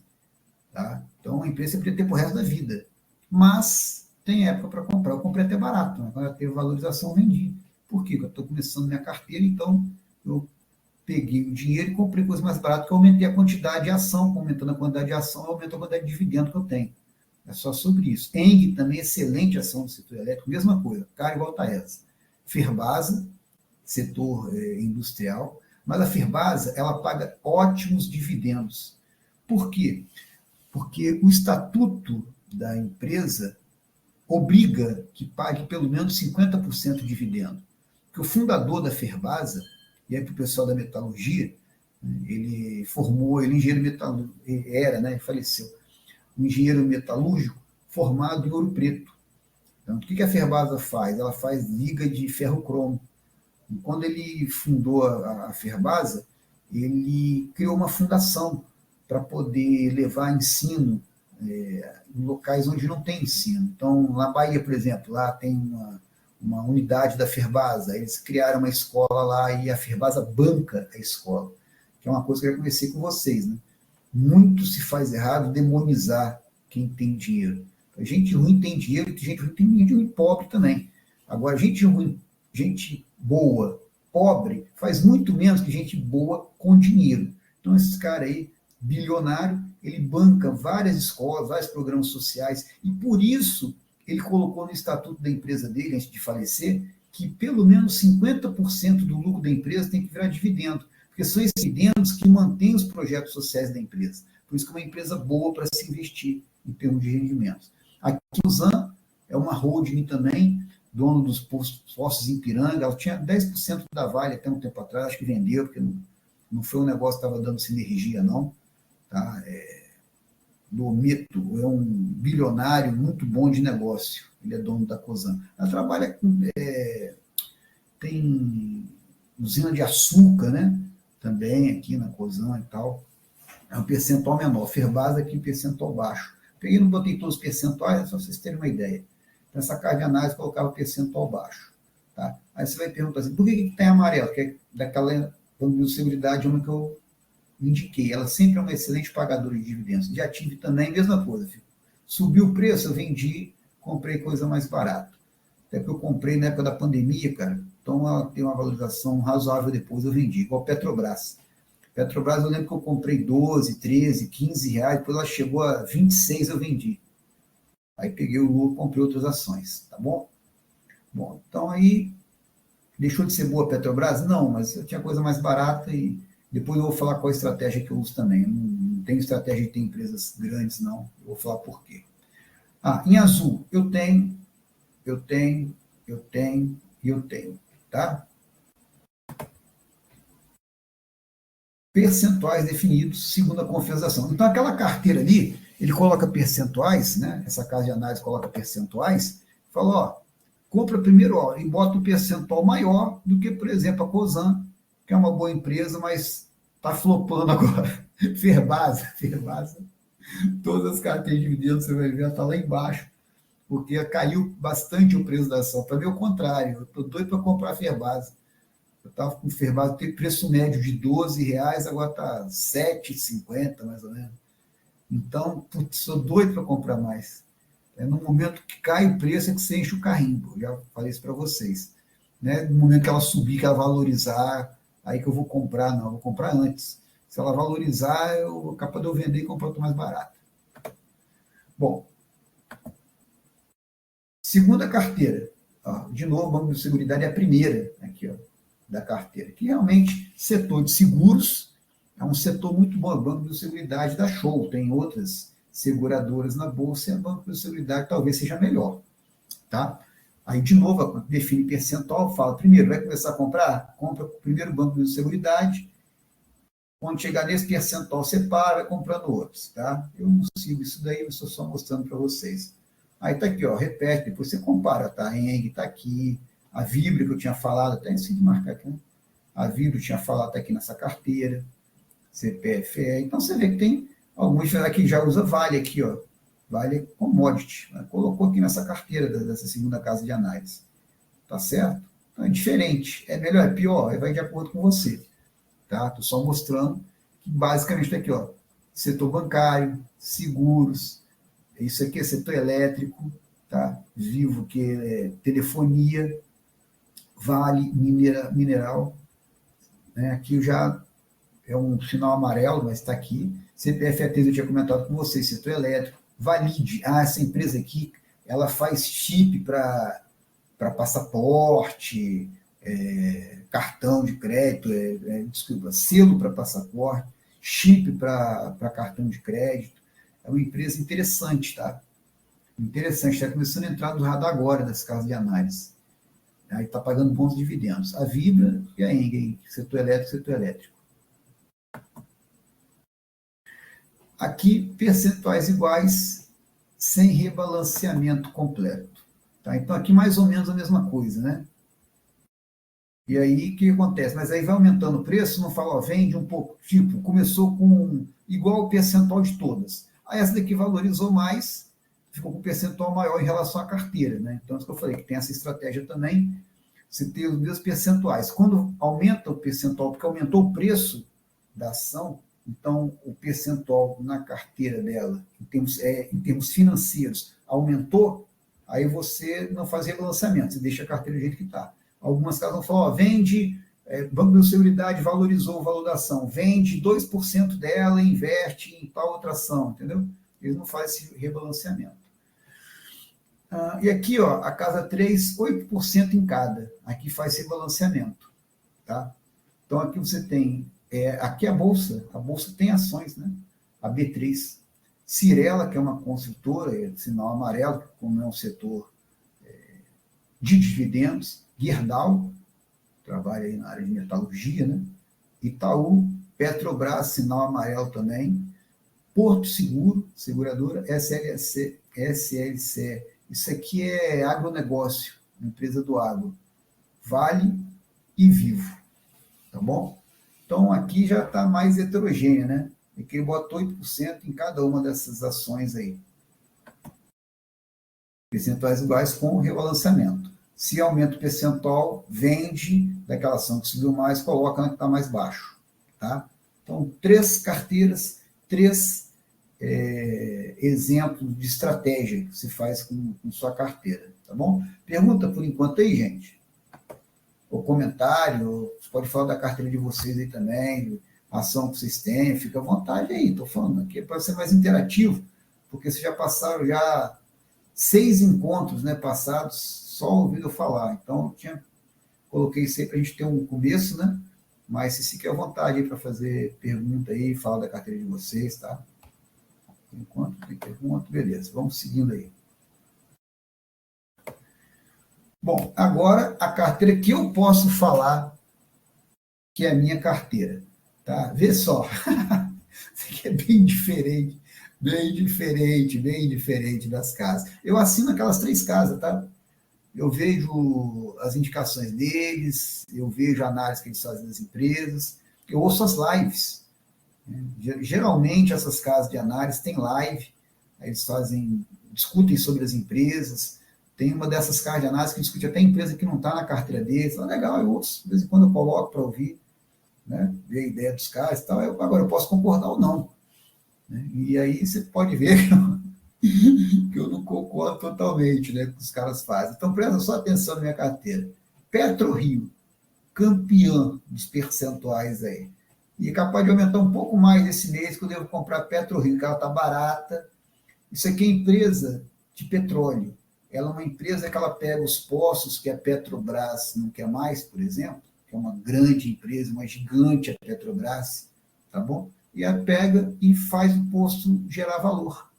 Tá? Então, a empresa você podia ter pro resto da vida. Mas tem época para comprar. Eu comprei até barato, né? Quando ela teve valorização, eu vendi. Por quê? Porque eu estou começando minha carteira, então eu peguei o dinheiro e comprei coisa mais barata, porque eu aumentei a quantidade de ação, aumentando a quantidade de ação, eu aumento a quantidade de dividendo que eu tenho. É só sobre isso. Eng também, excelente ação do setor elétrico, mesma coisa, cara igual Taesa. Ferbasa, setor industrial, mas a Ferbasa, ela paga ótimos dividendos. Por quê? Porque o estatuto da empresa obriga que pague pelo menos 50% de dividendo. Porque o fundador da Ferbasa, e aí para o pessoal da metalurgia, ele formou, ele engenheiro metalúrgico, era, né, faleceu, um engenheiro metalúrgico formado em Ouro Preto. Então, o que a Ferbasa faz? Ela faz liga de ferro-cromo. E quando ele fundou a Ferbasa, ele criou uma fundação para poder levar ensino em locais onde não tem ensino. Então, na Bahia, por exemplo, lá tem uma unidade da Ferbasa, eles criaram uma escola lá e a Ferbasa banca a escola, que é uma coisa que eu já conversei com vocês, né? Muito se faz errado demonizar quem tem dinheiro. Gente ruim tem dinheiro, gente ruim tem gente ruim pobre também. Agora, gente ruim, gente boa, pobre, faz muito menos que gente boa com dinheiro. Então, esses caras aí, bilionário, ele banca várias escolas, vários programas sociais, e por isso ele colocou no estatuto da empresa dele, antes de falecer, que pelo menos 50% do lucro da empresa tem que virar dividendo, porque são esses dividendos que mantêm os projetos sociais da empresa. Por isso que é uma empresa boa para se investir em termos de rendimentos. Aqui no Zan é uma holding também, dono dos postos em Ipiranga, ela tinha 10% da Vale até um tempo atrás, acho que vendeu, porque não foi um negócio que estava dando sinergia, não. Tá? Do Mito, é um bilionário muito bom de negócio, ele é dono da Cosan. Ela trabalha com, tem usina de açúcar, né? Também aqui na Cosan e tal. É um percentual menor. Ferbasa aqui, um percentual baixo. Peguei, não botei todos os percentuais, é só vocês terem uma ideia. Então, essa carga de análise colocava o percentual baixo. Tá? Aí você vai perguntar assim, por que tem amarelo? Que é daquela seguridade, uma que eu indiquei. Ela sempre é uma excelente pagadora de dividendos. De ativo também, mesma coisa. Subiu o preço, eu vendi, comprei coisa mais barata. Até que eu comprei na época da pandemia, cara. Então, ela tem uma valorização razoável depois, eu vendi. Igual Petrobras. Petrobras, eu lembro que eu comprei 12, 13, 15 reais, depois ela chegou a 26, eu vendi. Aí peguei o lucro, comprei outras ações, tá bom? Bom, então aí, deixou de ser boa a Petrobras? Não, mas eu tinha coisa mais barata e depois eu vou falar qual a estratégia que eu uso também. Eu não tenho estratégia de ter empresas grandes, não. Eu vou falar por quê. Em azul, eu tenho, e eu tenho, tá? percentuais definidos segundo a confiança da ação. Então, aquela carteira ali, ele coloca percentuais, né? Essa casa de análise coloca percentuais, fala, ó, compra primeiro, ó, e bota um percentual maior do que, por exemplo, a Cosan, que é uma boa empresa, mas está flopando agora. Ferbasa, todas as carteiras de dividendos, você vai ver, está lá embaixo, porque caiu bastante o preço da ação. Para mim, é o contrário, eu estou doido para comprar a Ferbasa. Eu estava com o Ferbasa, tem preço médio de R$12, agora está R$7,50, mais ou menos. Então, putz, sou doido para comprar mais. No momento que cai o preço, é que você enche o carrinho. Eu já falei isso para vocês. Né? No momento que ela subir, que ela valorizar, aí que eu vou comprar, não, eu vou comprar antes. Se ela valorizar, eu capaz de eu vender e comprar outro mais barato. Bom, segunda carteira. Ó, de novo, o Banco de Seguridade é a primeira aqui, ó, da carteira. Que realmente, setor de seguros é um setor muito bom. O Banco de Seguridade dá show. Tem outras seguradoras na bolsa e a Banco de Seguridade talvez seja melhor. Tá? Aí, de novo, define percentual, fala, primeiro, vai começar a comprar? Compra o primeiro Banco de Seguridade. Quando chegar nesse percentual, separa, vai comprando outros. Tá? Eu não sigo isso daí, eu estou só mostrando para vocês. Aí está aqui, ó, repete, depois você compara, tá? A Eng está aqui, a Vibra que eu tinha falado, até esqueci de marcar aqui, né? A Vibra eu tinha falado, está aqui nessa carteira, CPFE. Então você vê que tem alguns aqui já usa Vale aqui, ó. Vale Commodity. Né? Colocou aqui nessa carteira dessa segunda casa de análise. Tá certo? Então é diferente. É melhor, é pior? Vai de acordo com você. Tá? Estou só mostrando que basicamente está aqui, ó. Setor bancário, seguros, isso aqui é setor elétrico, tá? Vivo, que é telefonia, Vale, mineral. Né? Aqui já é um sinal amarelo, mas está aqui. CPFATs eu tinha comentado com vocês, setor elétrico. Valide, essa empresa aqui, ela faz chip para passaporte, cartão de crédito, desculpa, selo para passaporte, chip para cartão de crédito. É uma empresa interessante, tá? Interessante, está começando a entrar no radar agora das casas de análise. Aí está pagando bons dividendos. A Vibra e a Eng, setor elétrico. Aqui, percentuais iguais, sem rebalanceamento completo. Tá? Então, aqui mais ou menos a mesma coisa, né? E aí, o que acontece? Mas aí vai aumentando o preço, não fala, ó, vende um pouco. Tipo, começou com igual o percentual de todas. Aí essa daqui valorizou mais, ficou com um percentual maior em relação à carteira, né? Então, é isso que eu falei, que tem essa estratégia também, você tem os mesmos percentuais. Quando aumenta o percentual, porque aumentou o preço da ação, então o percentual na carteira dela, em termos financeiros, aumentou, aí você não faz rebalanceamento, você deixa a carteira do jeito que está. Algumas casas vão falar, ó, vende, Banco de Seguridade valorizou o valor da ação, vende 2% dela e investe em tal outra ação, entendeu? Eles não fazem esse rebalanceamento. E aqui, ó, a casa 3, 8% em cada. Aqui faz rebalanceamento. Tá? Então, aqui você tem, aqui a bolsa tem ações, né? A B3. Cirela, que é uma construtora, sinal amarelo, como é um setor de dividendos. Gerdau, trabalha aí na área de metalurgia, né? Itaú, Petrobras, sinal amarelo também. Porto Seguro, seguradora, SLC, isso aqui é agronegócio, empresa do agro. Vale e Vivo, tá bom? Então, aqui já está mais heterogênea, né? Aqui ele bota 8% em cada uma dessas ações aí. Percentuais iguais com rebalanceamento. Se aumenta o percentual, vende daquela ação que subiu mais, coloca na que está mais baixo, tá? Então, 3 carteiras, 3 exemplos de estratégia que se faz com sua carteira, tá bom? Pergunta por enquanto aí, gente. Ou comentário, você pode falar da carteira de vocês aí também, a ação que vocês têm, fica à vontade aí, estou falando aqui para ser mais interativo, porque vocês já passaram 6 encontros, né, passados, só ouvindo eu falar, então coloquei isso aí para a gente ter um começo, né, mas se fique à vontade aí para fazer pergunta aí, falar da carteira de vocês, tá? Enquanto tem pergunta, beleza, vamos seguindo aí. Bom, agora a carteira que eu posso falar que é a minha carteira, Tá? Vê só, isso aqui é bem diferente, bem diferente das casas. Eu assino aquelas 3 casas, tá? Eu vejo as indicações deles, eu vejo a análise que eles fazem das empresas, eu ouço as lives. Geralmente essas casas de análise têm live, eles discutem sobre as empresas. Tem uma dessas casas de análise que discute até a empresa que não está na carteira deles. Legal, eu ouço, de vez em quando eu coloco para ouvir, né, ver a ideia dos caras e tal. Agora eu posso concordar ou não. Né? E aí você pode ver que eu não concordo totalmente, né, com o que os caras fazem. Então presta só atenção na minha carteira. PetroRio, campeão dos percentuais aí. E é capaz de aumentar um pouco mais esse mês que eu devo comprar PetroRio, que ela está barata. Isso aqui é empresa de petróleo. Ela é uma empresa que ela pega os poços que a Petrobras não quer mais, por exemplo, que é uma grande empresa, uma gigante a Petrobras, tá bom? E ela pega e faz o poço gerar valor.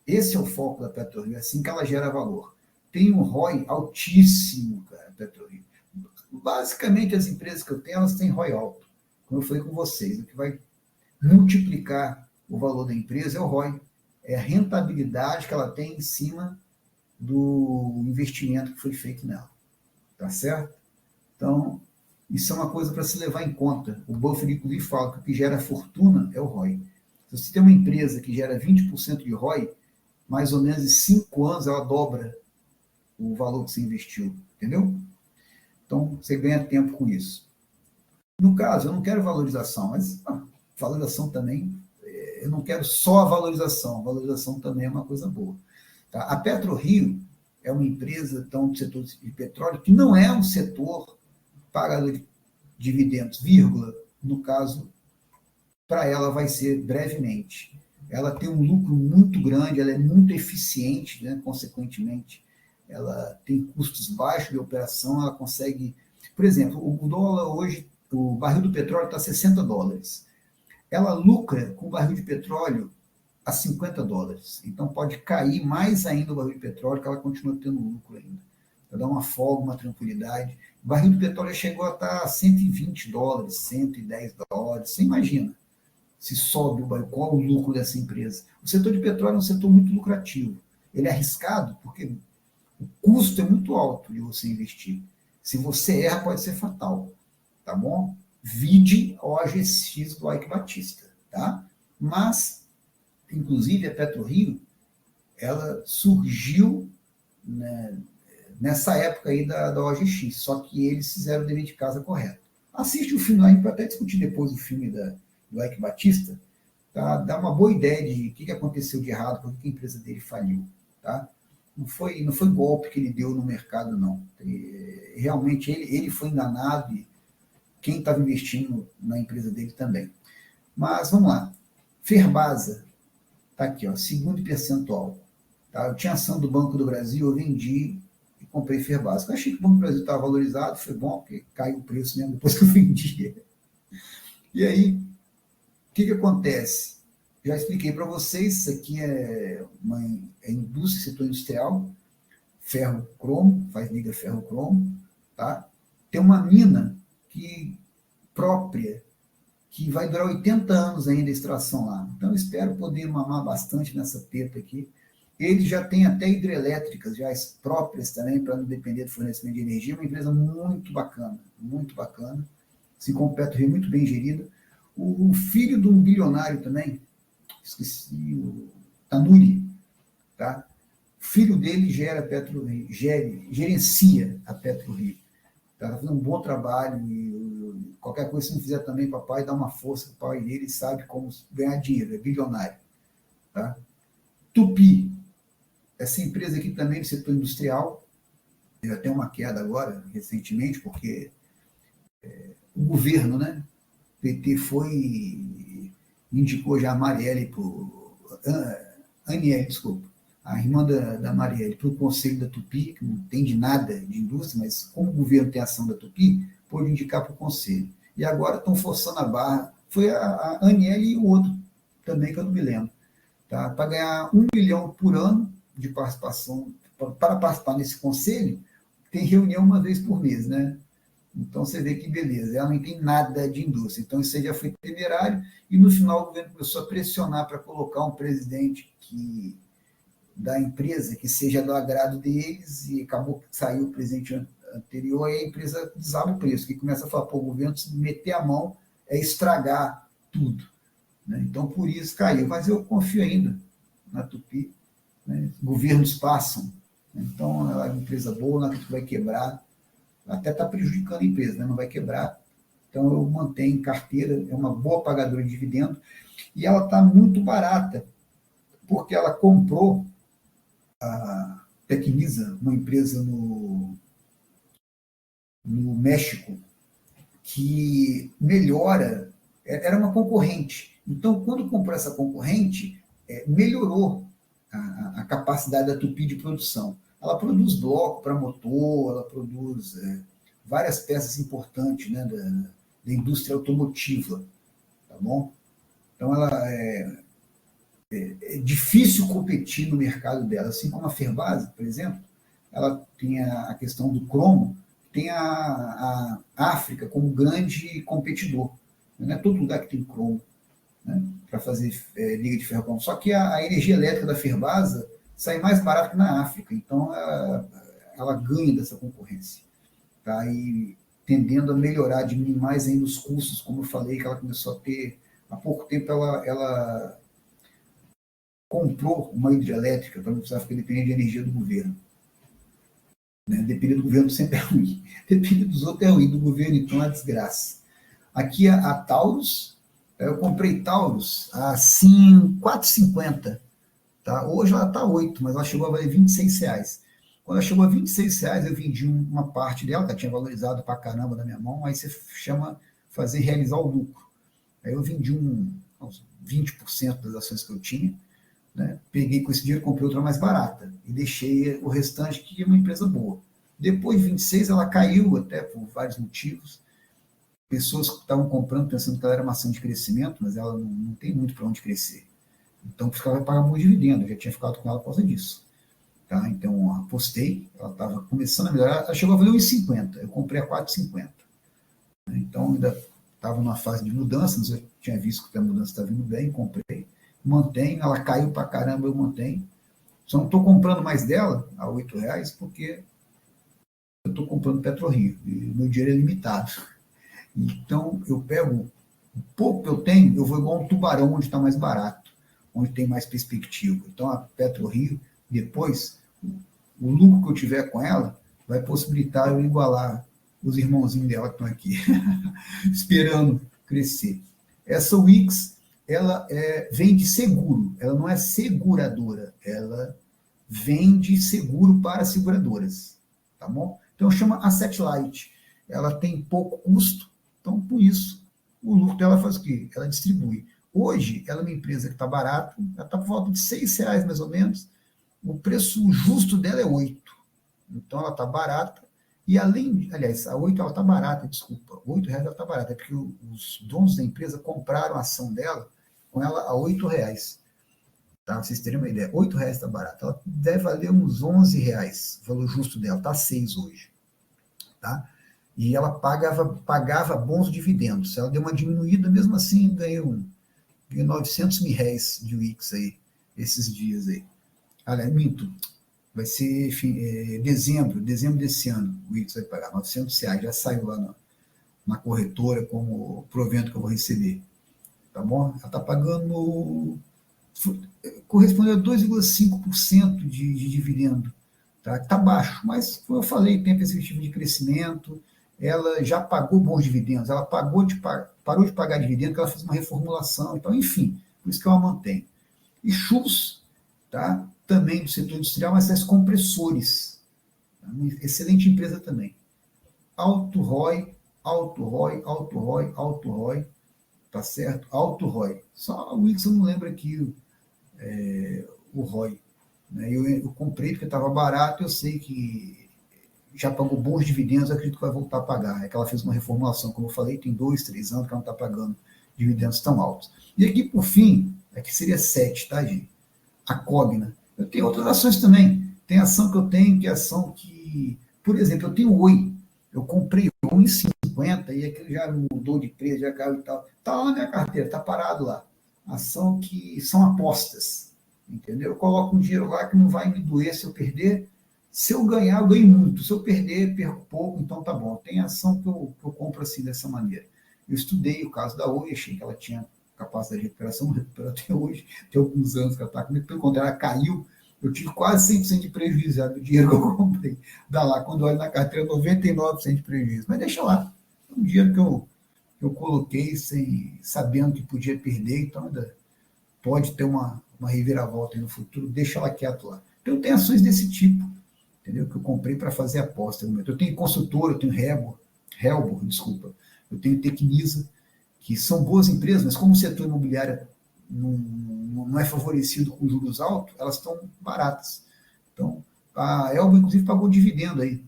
Esse é o foco da PetroRio, é assim que ela gera valor. Tem um ROI altíssimo, cara, a PetroRio. Basicamente, as empresas que eu tenho, elas têm ROI alto. Como eu falei com vocês, o que vai multiplicar o valor da empresa é o ROI. É a rentabilidade que ela tem em cima do investimento que foi feito nela. Tá certo? Então, isso é uma coisa para se levar em conta. O Buffett, inclusive, fala que o que gera fortuna é o ROI. Se você tem uma empresa que gera 20% de ROI, mais ou menos em 5 anos ela dobra o valor que você investiu. Entendeu? Então, você ganha tempo com isso. No caso, eu não quero valorização, mas valorização também, eu não quero só a valorização também é uma coisa boa. Tá? A PetroRio é uma empresa então, do setor de petróleo que não é um setor pagador de dividendos, vírgula, no caso, para ela vai ser brevemente. Ela tem um lucro muito grande, ela é muito eficiente, né? Consequentemente, ela tem custos baixos de operação, ela consegue... Por exemplo, o dólar hoje, o barril do petróleo está a $60. Ela lucra com o barril de petróleo a $50. Então pode cair mais ainda o barril de petróleo, que ela continua tendo lucro ainda. Para dar uma folga, uma tranquilidade. O barril de petróleo chegou a estar a $120, $110. Você imagina se sobe o barril, qual o lucro dessa empresa? O setor de petróleo é um setor muito lucrativo. Ele é arriscado porque o custo é muito alto de você investir. Se você erra, pode ser fatal. Tá bom? Vide o OGX do Ike Batista. Tá? Mas inclusive a PetroRio, ela surgiu, né, nessa época aí da OGX, só que eles fizeram o dever de casa correto. Assiste o filme lá, a gente vai até discutir depois o filme do Ike Batista, tá? Dá uma boa ideia de o que aconteceu de errado, por que a empresa dele faliu. Tá? Não foi golpe que ele deu no mercado, não. Realmente ele foi enganado e quem estava investindo na empresa dele também. Mas vamos lá. Ferbasa. Está aqui, ó, segundo percentual. Tá? Eu tinha ação do Banco do Brasil, eu vendi e comprei Ferbasa. Eu achei que o Banco do Brasil estava valorizado, foi bom, porque caiu o preço mesmo depois que eu vendi. E aí, o que acontece? Já expliquei para vocês, isso aqui é indústria, setor industrial, ferro-cromo, faz liga ferro-cromo, tá? Tem uma mina própria, que vai durar 80 anos ainda a extração lá. Então, eu espero poder mamar bastante nessa teta aqui. Ele já tem até hidrelétricas, já as próprias também, para não depender do fornecimento de energia. Uma empresa muito bacana, assim como o PetroRio, muito bem gerida. O filho de um bilionário também, esqueci, o Tanuri, tá? O filho dele gerencia a PetroRio. Está fazendo um bom trabalho e qualquer coisa, se não fizer também, papai, dá uma força para o pai dele, sabe como ganhar dinheiro, é bilionário. Tá? Tupi, essa empresa aqui também do setor industrial, teve até uma queda agora, recentemente, porque o governo, né, o PT indicou já a Marielle, Aniele, desculpa, a irmã da Marielle, para o conselho da Tupi, que não entende nada de indústria, mas como o governo tem ação da Tupi, pôde indicar para o conselho. E agora estão forçando a barra. Foi a Aniele e o outro também, que eu não me lembro. Tá? Para ganhar 1 milhão por ano de participação, para participar nesse conselho, tem reunião uma vez por mês, né? Então, você vê que beleza, ela não tem nada de indústria. Então, isso aí já foi temerário, e no final o governo começou a pressionar para colocar um presidente da empresa que seja do agrado deles, e acabou que saiu o presidente anterior, e a empresa desaba o preço, que começa a falar, pô, o governo se meter a mão é estragar tudo. Né? Então, por isso caiu. Mas eu confio ainda na Tupi. Né? Governos passam. Então, ela é uma empresa boa, não vai quebrar. Até está prejudicando a empresa, né? Não vai quebrar. Então, eu mantenho em carteira, é uma boa pagadora de dividendo, e ela está muito barata, porque ela comprou a Tecnisa, uma empresa no México, que melhora, era uma concorrente. Então, quando comprou essa concorrente, melhorou a capacidade da Tupi de produção. Ela produz bloco para motor, ela produz várias peças importantes, né, da indústria automotiva, tá bom? Então, ela é difícil competir no mercado dela, assim como a Ferbasa, por exemplo, ela tem a questão do cromo, tem a África como grande competidor. Não é todo lugar que tem cromo, né, para fazer liga de ferro. Só que a energia elétrica da Ferbasa sai mais barato que na África, então ela ganha dessa concorrência. Tá? E tendendo a melhorar, diminuir mais ainda os custos, como eu falei, que ela começou a ter, há pouco tempo ela comprou uma hidrelétrica para não precisar ficar dependendo de energia do governo. Né? Depender do governo sempre é ruim. Depender dos outros é ruim, do governo então é uma desgraça. Aqui a Taurus, eu comprei Taurus a R$4,50. Tá? Hoje ela está 8, mas ela chegou a valer R$26. Quando ela chegou a R$26, eu vendi uma parte dela, que tinha valorizado para caramba na minha mão, aí você chama realizar o lucro. Aí eu vendi uns 20% das ações que eu tinha, né? Peguei com esse dinheiro, comprei outra mais barata e deixei o restante, que é uma empresa boa. Depois de 26, ela caiu até por vários motivos. Pessoas que estavam comprando pensando que ela era uma ação de crescimento, mas ela não tem muito para onde crescer. Então, porque ela vai pagar bom dividendo. Eu já tinha ficado com ela por causa disso. Tá? Então, apostei, ela estava começando a melhorar, ela chegou a valer R$1,50. Eu comprei a R$4,50. Então, ainda estava numa fase de mudança, mas eu tinha visto que a mudança estava vindo bem, comprei. Mantenho, ela caiu para caramba, eu mantenho. Só não estou comprando mais dela a R$8, porque eu estou comprando PetroRio, e meu dinheiro é limitado. Então, eu pego o pouco que eu tenho, eu vou igual um tubarão, onde está mais barato, onde tem mais perspectiva. Então, a PetroRio, depois, o lucro que eu tiver com ela, vai possibilitar eu igualar os irmãozinhos dela que estão aqui, esperando crescer. Essa Wix, ela vende seguro, ela não é seguradora, ela vende seguro para seguradoras, tá bom? Então chama Asset Light, ela tem pouco custo, então por isso o lucro dela faz o quê? Ela distribui. Hoje, ela é uma empresa que está barata, ela está por volta de R$6 mais ou menos, o preço justo dela é 8, então ela está barata, e aliás, a 8 ela está barata, desculpa, R$8 ela está barata, é porque os donos da empresa compraram a ação dela com ela a R$8, tá? Pra vocês terem uma ideia, R$8 está barata, ela deve valer uns R$11, o valor justo dela, está 6 hoje, tá? E ela pagava bons dividendos, ela deu uma diminuída, mesmo assim ganhou R$900 mil de Wix aí, esses dias aí. Olha, minto, vai ser dezembro desse ano, o Wix vai pagar R$900, já saiu lá na corretora como provento que eu vou receber, tá bom? Ela está pagando, correspondendo a 2,5% de dividendo, tá? Tá baixo, mas, como eu falei, tem perspectiva de crescimento, ela já pagou bons dividendos, ela parou de pagar dividendos, porque ela fez uma reformulação, então, enfim, por isso que eu a mantenho. E Schultz, tá? Também do setor industrial, mas faz compressores. Tá? Uma excelente empresa também. Alto ROI, tá certo? Alto ROI. Só o Wix eu não lembro aqui o ROI. Né? Eu comprei porque estava barato, eu sei que já pagou bons dividendos, eu acredito que vai voltar a pagar. É que ela fez uma reformulação, como eu falei, tem 2, 3 anos que ela não está pagando dividendos tão altos. E aqui, por fim, aqui seria 7, tá, gente? A Cogna. Eu tenho outras ações também. Tem ação que eu tenho, que é ação que... Por exemplo, eu tenho Oi. Eu comprei Oi 1,50 e aquilo já mudou de preço, já caiu e tal. Está lá na minha carteira, está parado lá. Ação que são apostas, entendeu? Eu coloco um dinheiro lá que não vai me doer se eu perder. Se eu ganhar, eu ganho muito. Se eu perder, perco pouco, então tá bom. Tem ação que eu compro assim, dessa maneira. Eu estudei o caso da Oi, achei que ela tinha capacidade de recuperação, não recuperou até hoje, tem alguns anos que ela está comigo, pelo contrário, ela caiu. Eu tive quase 100% de prejuízo do dinheiro que eu comprei. Dá lá, quando olho na carteira, 99% de prejuízo. Mas deixa lá. É um dinheiro que eu coloquei sabendo que podia perder, então ainda pode ter uma reviravolta aí no futuro, deixa ela quieto lá. Então, eu tenho ações desse tipo, entendeu? Que eu comprei para fazer aposta. Eu tenho consultora, eu tenho Helbor, desculpa. Eu tenho Tecnisa, que são boas empresas, mas como o setor imobiliário não é favorecido com juros altos, elas estão baratas. Então, a Elba, inclusive, pagou dividendo aí.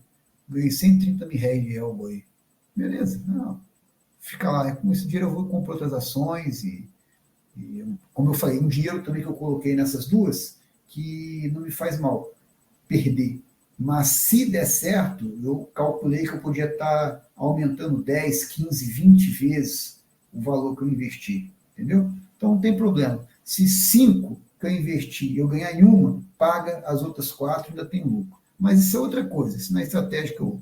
Ganhei 130 mil reais de Elba aí. Beleza, não. Fica lá. Com esse dinheiro eu vou comprar outras ações e, como eu falei, um dinheiro também que eu coloquei nessas duas, que não me faz mal perder. Mas se der certo, eu calculei que eu podia estar aumentando 10, 15, 20 vezes o valor que eu investi, entendeu? Então não tem problema. Se 5 que eu investi eu ganhar em uma, paga as outras 4, ainda tem lucro. Mas isso é outra coisa, isso não é estratégia que eu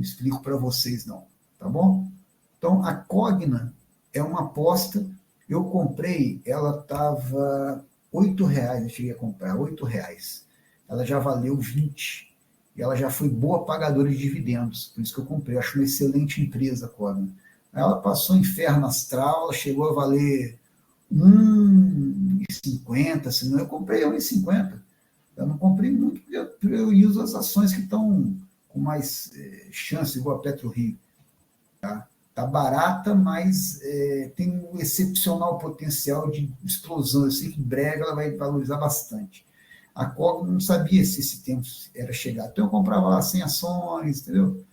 explico para vocês, não. Tá bom? Então a Cogna é uma aposta. Eu comprei, ela estava R$8, eu cheguei a comprar, R$8. Ela já valeu 20. E ela já foi boa pagadora de dividendos. Por isso que eu comprei. Eu acho uma excelente empresa a Cogna. Ela passou inferno astral, ela chegou a valer 1,50, se não, eu comprei 1,50. Eu não comprei muito, porque eu uso as ações que estão com mais chance, igual a PetroRio. Tá? Tá barata, mas tem um excepcional potencial de explosão. Eu sei que em breve ela vai valorizar bastante. A Cogna não sabia se esse tempo era chegado. Então eu comprava lá 100 ações, entendeu?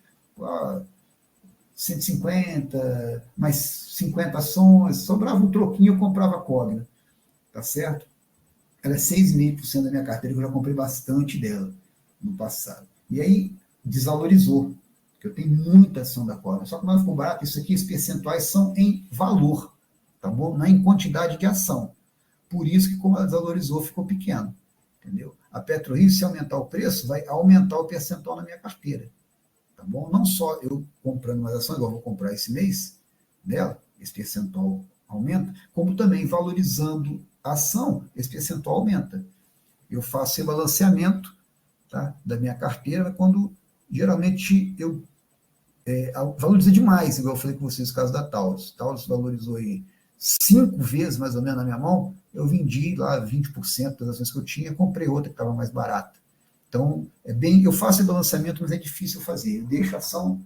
150, mais 50 ações, sobrava um troquinho, eu comprava a Cogna, tá certo? Ela é 6,5% da minha carteira, que eu já comprei bastante dela no passado. E aí desvalorizou, porque eu tenho muita ação da Cogna. Só que não ficou barato, isso aqui, os percentuais são em valor, tá bom? Não é em quantidade de ação. Por isso que, como ela desvalorizou, ficou pequeno, entendeu? A PetroRio, se aumentar o preço, vai aumentar o percentual na minha carteira. Tá bom? Não só eu comprando mais ações, igual eu vou comprar esse mês dela, esse percentual aumenta, como também valorizando a ação, esse percentual aumenta. Eu faço rebalanceamento, tá, da minha carteira quando geralmente eu valoriza demais, igual eu falei com vocês no caso da Taurus. Taurus valorizou aí 5 vezes mais ou menos na minha mão, eu vendi lá 20% das ações que eu tinha, comprei outra que estava mais barata. Então, eu faço rebalanceamento, mas é difícil fazer. Eu deixo a ação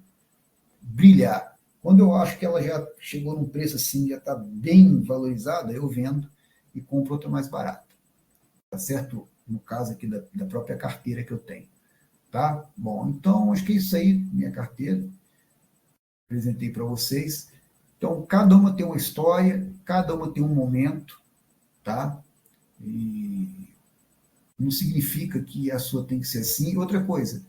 brilhar. Quando eu acho que ela já chegou num preço assim, já está bem valorizada, eu vendo e compro outra mais barata. Tá certo? No caso aqui da própria carteira que eu tenho. Tá? Bom, então acho que é isso aí, minha carteira. Apresentei para vocês. Então, cada uma tem uma história, cada uma tem um momento, tá? E não significa que a sua tem que ser assim. Outra coisa,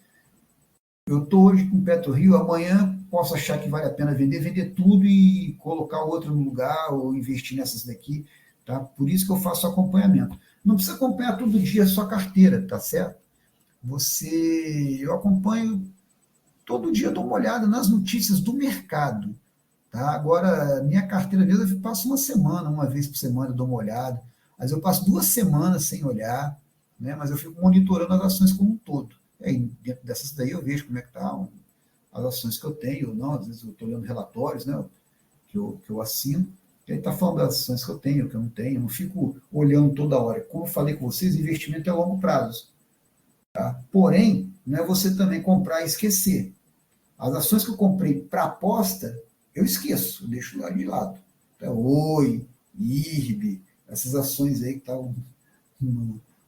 eu estou hoje com o PetroRio, amanhã posso achar que vale a pena vender tudo e colocar outra no lugar ou investir nessas daqui, tá? Por isso que eu faço acompanhamento. Não precisa acompanhar todo dia a sua carteira, tá certo? Eu acompanho todo dia, dou uma olhada nas notícias do mercado, tá? Agora, minha carteira mesmo, eu passo uma vez por semana eu dou uma olhada, mas eu passo 2 semanas sem olhar, né? Mas eu fico monitorando as ações como um todo. E aí, dentro dessas daí eu vejo como é que estão as ações que eu tenho ou não, às vezes eu estou olhando relatórios, né, que eu assino, e aí está falando das ações que eu tenho, que eu não tenho, eu não fico olhando toda hora. Como eu falei com vocês, investimento é a longo prazo. Tá? Porém, não é você também comprar e esquecer. As ações que eu comprei para aposta, eu esqueço, eu deixo lá de lado. Então, Oi, IRB, essas ações aí que estavam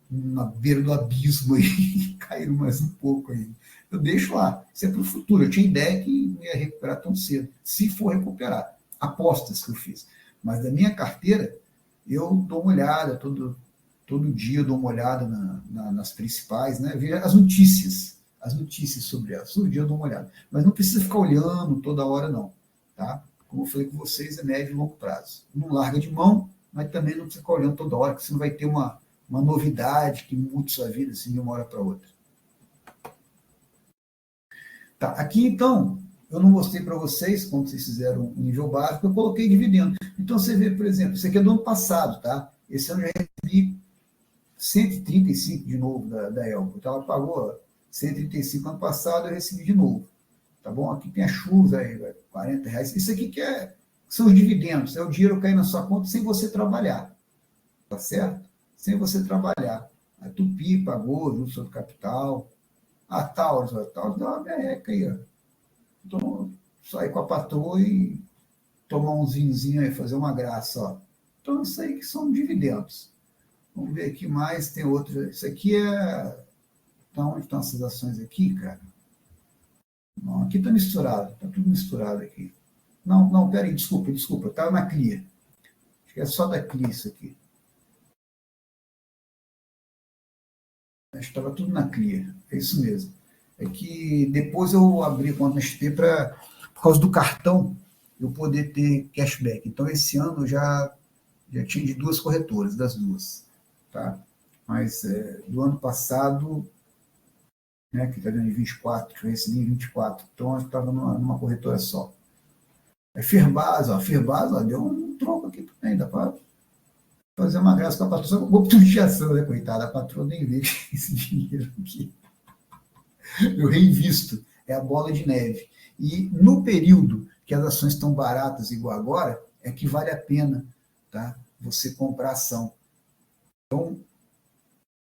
na beira do abismo aí, caíram mais um pouco aí. Eu deixo lá. Isso é para o futuro. Eu tinha ideia que não ia recuperar tão cedo. Se for recuperar. Apostas que eu fiz. Mas da minha carteira, eu dou uma olhada, todo dia eu dou uma olhada nas principais, né? Veja as as notícias sobre ela. Todo dia eu dou uma olhada. Mas não precisa ficar olhando toda hora, não. Tá? Como eu falei com vocês, é médio e longo prazo. Não larga de mão, mas também não precisa ficar olhando toda hora, porque você não vai ter uma novidade que mude sua vida assim, de uma hora para outra. Tá, aqui, então, eu não mostrei para vocês, quando vocês fizeram um nível básico, eu coloquei dividendo. Então, você vê, por exemplo, isso aqui é do ano passado, tá? Esse ano eu já recebi 135 de novo da Elco. Então, ela pagou 135 ano passado, eu recebi de novo. Tá bom? Aqui tem a churros aí, R$40. Isso aqui são os dividendos, é o dinheiro cair na sua conta sem você trabalhar. Tá certo? Sem você trabalhar. A Tupi pagou, juros sobre capital. A Taurus deu uma merreca aí, ó. Então, sair com a patroa e tomar um vinhozinho aí, fazer uma graça, ó. Então, isso aí que são dividendos. Vamos ver aqui mais, tem outro. Isso aqui é... Então, onde estão essas ações aqui, cara? Não, aqui está misturado, está tudo misturado aqui. Não, peraí, desculpa, estava na CLIA. Acho que é só da CLIA isso aqui. Acho que estava tudo na CLIA, é isso mesmo. É que depois eu abri conta na XP por causa do cartão, eu poder ter cashback. Então, esse ano eu já tinha de 2 corretoras, das 2. Tá? Mas do ano passado, né, que está dando em 24, eu recebi em 24. Então, eu estava numa corretora só. Ferbasa, deu um troco aqui também, dá para fazer uma graça com a patroa. Só vou pedir injeção, né, coitada? A patroa nem vê esse dinheiro aqui. Eu reinvisto, é a bola de neve. E no período que as ações estão baratas, igual agora, é que vale a pena, tá, você comprar ação. Então,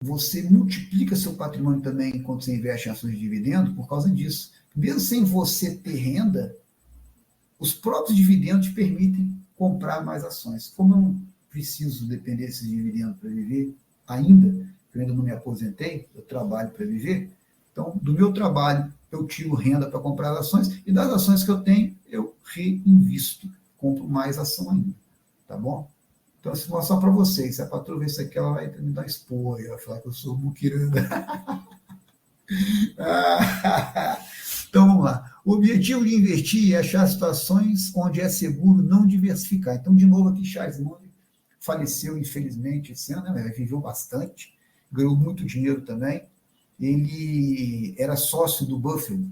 você multiplica seu patrimônio também quando você investe em ações de dividendo por causa disso. Mesmo sem você ter renda, os próprios dividendos te permitem comprar mais ações. Como eu não preciso depender desses dividendos para viver ainda, eu ainda não me aposentei, eu trabalho para viver, então, do meu trabalho, eu tiro renda para comprar as ações, e das ações que eu tenho, eu reinvisto, compro mais ação ainda, tá bom? Então, se for só para vocês, se a patroa ver isso aqui, ela vai me dar expor, vai falar que eu sou muquiranda. Então, vamos lá. O objetivo de investir é achar situações onde é seguro não diversificar. Então, de novo, aqui, Charles Munger faleceu, infelizmente, esse ano, né? Ele viveu bastante, ganhou muito dinheiro também. Ele era sócio do Buffett,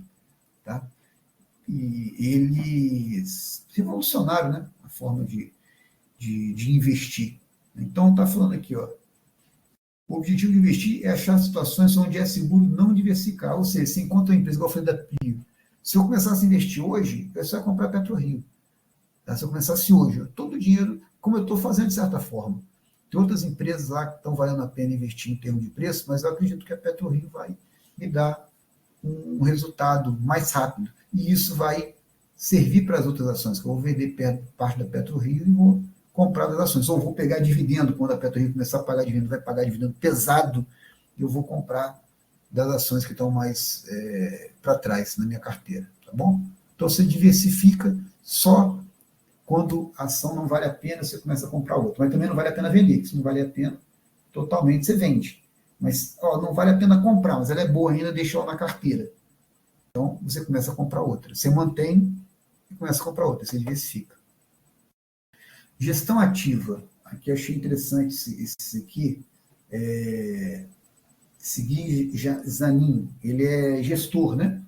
tá? E ele revolucionário, né? A forma de investir. Então, está falando aqui, ó. O objetivo de investir é achar situações onde é seguro não diversificar. Ou seja, você encontra uma empresa, igual eu falei da Pio. Se eu começasse a investir hoje, eu só ia comprar PetroRio. Tá? Se eu começasse hoje, todo o dinheiro, como eu estou fazendo de certa forma. Tem outras empresas lá que estão valendo a pena investir em termos de preço, mas eu acredito que a PetroRio vai me dar um resultado mais rápido. E isso vai servir para as outras ações, que eu vou vender parte da PetroRio e vou comprar das ações. Ou vou pegar dividendo, quando a PetroRio começar a pagar dividendo, vai pagar dividendo pesado, eu vou comprar das ações que estão mais para trás na minha carteira, tá bom? Então, você diversifica só quando a ação não vale a pena, você começa a comprar outra. Mas também não vale a pena vender, se não vale a pena, totalmente você vende. Mas não vale a pena comprar, mas ela é boa ainda, deixa ela na carteira. Então, você começa a comprar outra. Você mantém e começa a comprar outra, você diversifica. Gestão ativa. Aqui eu achei interessante esse aqui. Segui Zanin, ele é gestor, né?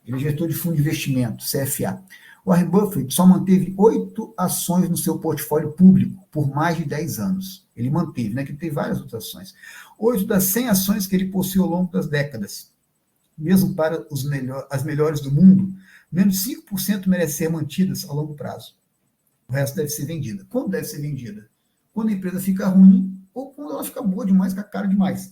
Ele é gestor de fundo de investimento, CFA. Warren Buffett só manteve 8 ações no seu portfólio público por mais de 10 anos. Ele manteve, né? Que tem várias outras ações. 8 das 100 ações que ele possui ao longo das décadas. Mesmo para as melhores do mundo, menos 5% merecem ser mantidas a longo prazo. O resto deve ser vendida. Quando deve ser vendida? Quando a empresa fica ruim ou quando ela fica boa demais, fica cara demais.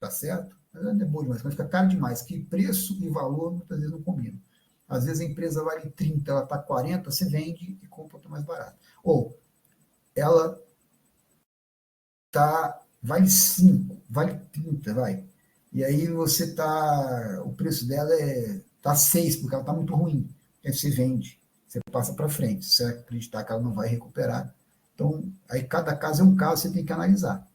Tá certo? Ela não é boa demais, mas fica cara demais, que preço e valor muitas vezes não combinam. Às vezes a empresa vale 30, ela está 40, você vende e compra outra mais barata. Ou ela vale 5, vale 30, vai. E aí você o preço dela está 6, porque ela está muito ruim. Aí você vende, você passa para frente. Se você acreditar que ela não vai recuperar. Então, aí cada caso é um caso, você tem que analisar.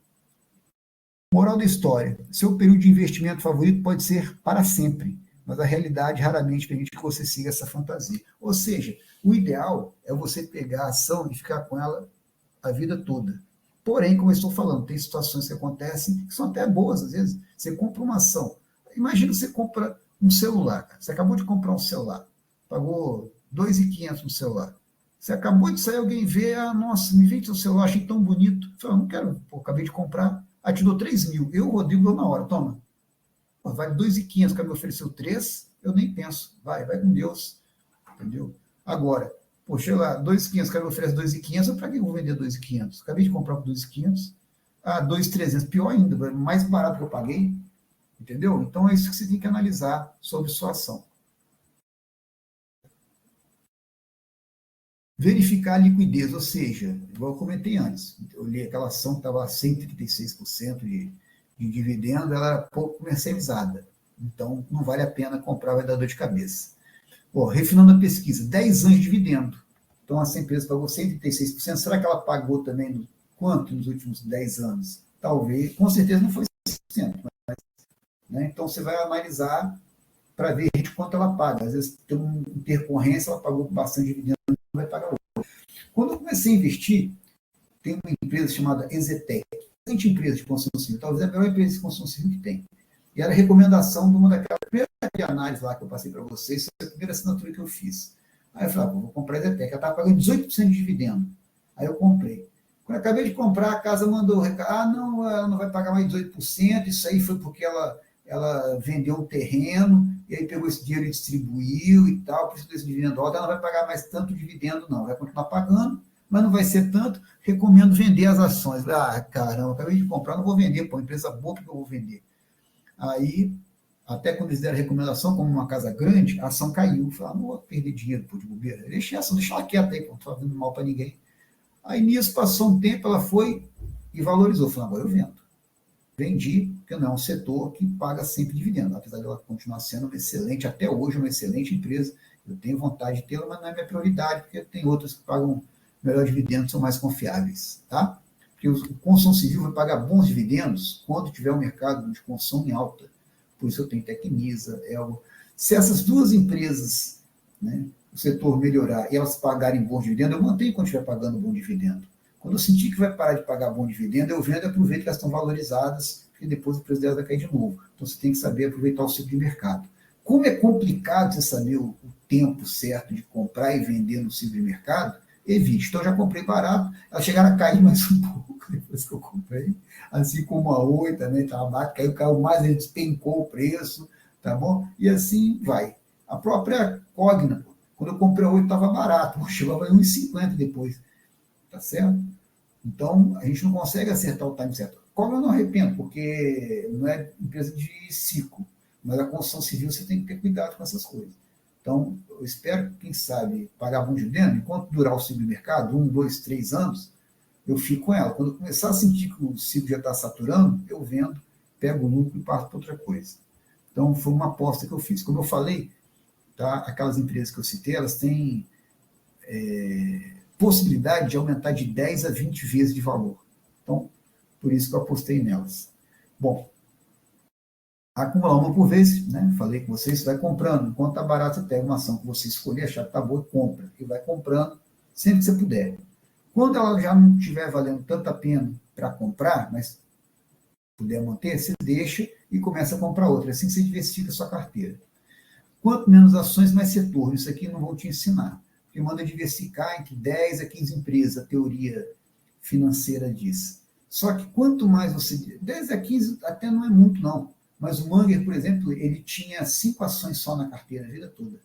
Moral da história: seu período de investimento favorito pode ser para sempre, mas a realidade raramente permite que você siga essa fantasia. Ou seja, o ideal é você pegar a ação e ficar com ela a vida toda. Porém, como eu estou falando, tem situações que acontecem que são até boas, às vezes. Você compra uma ação. Imagina que você compra um celular. Cara. Você acabou de comprar um celular. Pagou 2.500 no celular. Você acabou de sair, alguém vê, nossa, me vende seu celular, achei tão bonito. Você fala, não quero, pô, acabei de comprar. Ah, te dou 3.000. Eu, Rodrigo, dou na hora, toma. Pô, vale 2.500, o cara me ofereceu 3, eu nem penso. Vai com Deus. Entendeu? Agora, poxa, lá, 2.500, o cara me oferece 2.500, para que eu vou vender 2.500? Acabei de comprar por 2.500. Ah, 2.300, pior ainda, mais barato que eu paguei. Entendeu? Então é isso que você tem que analisar sobre sua ação. Verificar a liquidez, ou seja, igual eu comentei antes, eu li aquela ação que estava a 136% de dividendo, ela era pouco comercializada. Então, não vale a pena comprar, vai dar dor de cabeça. Refinando a pesquisa, 10 anos de dividendo. Então, essa empresa pagou 136%. Será que ela pagou também quanto nos últimos 10 anos? Talvez, com certeza não foi 100%. Mas, né? Então, você vai analisar para ver de quanto ela paga. Às vezes, tem uma intercorrência, ela pagou bastante dividendo, não vai pagar outro. Quando eu comecei a investir, tem uma empresa chamada Exetec. Excelente empresa de construção civil, talvez a melhor empresa de construção civil que tem. E era a recomendação de uma daquelas primeiras análises lá que eu passei para vocês, foi a primeira assinatura que eu fiz. Aí eu falei, vou comprar a Exetec. Ela estava pagando 18% de dividendo. Aí eu comprei. Quando eu acabei de comprar, a casa mandou o recado, não, ela não vai pagar mais 18%, isso aí foi porque ela vendeu um terreno, e aí pegou esse dinheiro e distribuiu e tal, por isso desse dividendo alto, ela não vai pagar mais tanto dividendo, não, vai continuar pagando, mas não vai ser tanto, recomendo vender as ações. Ah, caramba, acabei de comprar, não vou vender, pô, empresa boa, que eu vou vender? Aí, até quando eles deram a recomendação, como uma casa grande, a ação caiu. Falei, não vou perder dinheiro por de bobeira. Deixa ela quieta aí, não estou fazendo mal para ninguém. Aí nisso passou um tempo, ela foi e valorizou. Falei, agora eu vendo. Vendi, porque não é um setor que paga sempre dividendo, apesar de ela continuar sendo uma excelente, até hoje, uma excelente empresa. Eu tenho vontade de tê-la, mas não é minha prioridade, porque tem outras que pagam melhor dividendos, são mais confiáveis, tá? Porque o construção civil vai pagar bons dividendos quando tiver um mercado de construção em alta. Por isso eu tenho Tecnisa, Elgo. Se essas duas empresas, né, o setor melhorar e elas pagarem bom dividendo, eu mantenho quando estiver pagando bom dividendo. Quando eu sentir que vai parar de pagar bom dividendo, eu vendo e aproveito que elas estão valorizadas, porque depois o preço delas vai cair de novo. Então você tem que saber aproveitar o ciclo de mercado. Como é complicado você saber o tempo certo de comprar e vender no ciclo de mercado, evite. Então, eu já comprei barato, elas chegaram a cair mais um pouco depois que eu comprei, assim como a Oi também estava barato, caiu mais, ele despencou o preço, tá bom? E assim vai. A própria Cogna, quando eu comprei a Oi estava barato, chegou a 1,50 depois, tá certo? Então, a gente não consegue acertar o time certo. Cogna eu não arrependo, porque não é empresa de ciclo, mas a construção civil você tem que ter cuidado com essas coisas. Então, eu espero, quem sabe, pagar bom dividendo, enquanto durar o ciclo de mercado, 1, 2, 3 anos, eu fico com ela. Quando eu começar a sentir que o ciclo já está saturando, eu vendo, pego o lucro e passo para outra coisa. Então, foi uma aposta que eu fiz. Como eu falei, tá, aquelas empresas que eu citei, elas têm possibilidade de aumentar de 10 a 20 vezes de valor. Então, por isso que eu apostei nelas. Bom, acumular uma por vez, né? Falei com vocês, vai comprando. Enquanto está barato, você pega uma ação que você escolher, achar que está boa, compra. E vai comprando sempre que você puder. Quando ela já não estiver valendo tanto a pena para comprar, mas puder manter, você deixa e começa a comprar outra. Assim que você diversifica a sua carteira. Quanto menos ações, mais setor. Isso aqui não vou te ensinar. Porque manda diversificar entre 10 a 15 empresas, a teoria financeira diz. Só que quanto mais você... 10 a 15 até não é muito, não. Mas o Munger, por exemplo, ele tinha 5 ações só na carteira a vida toda.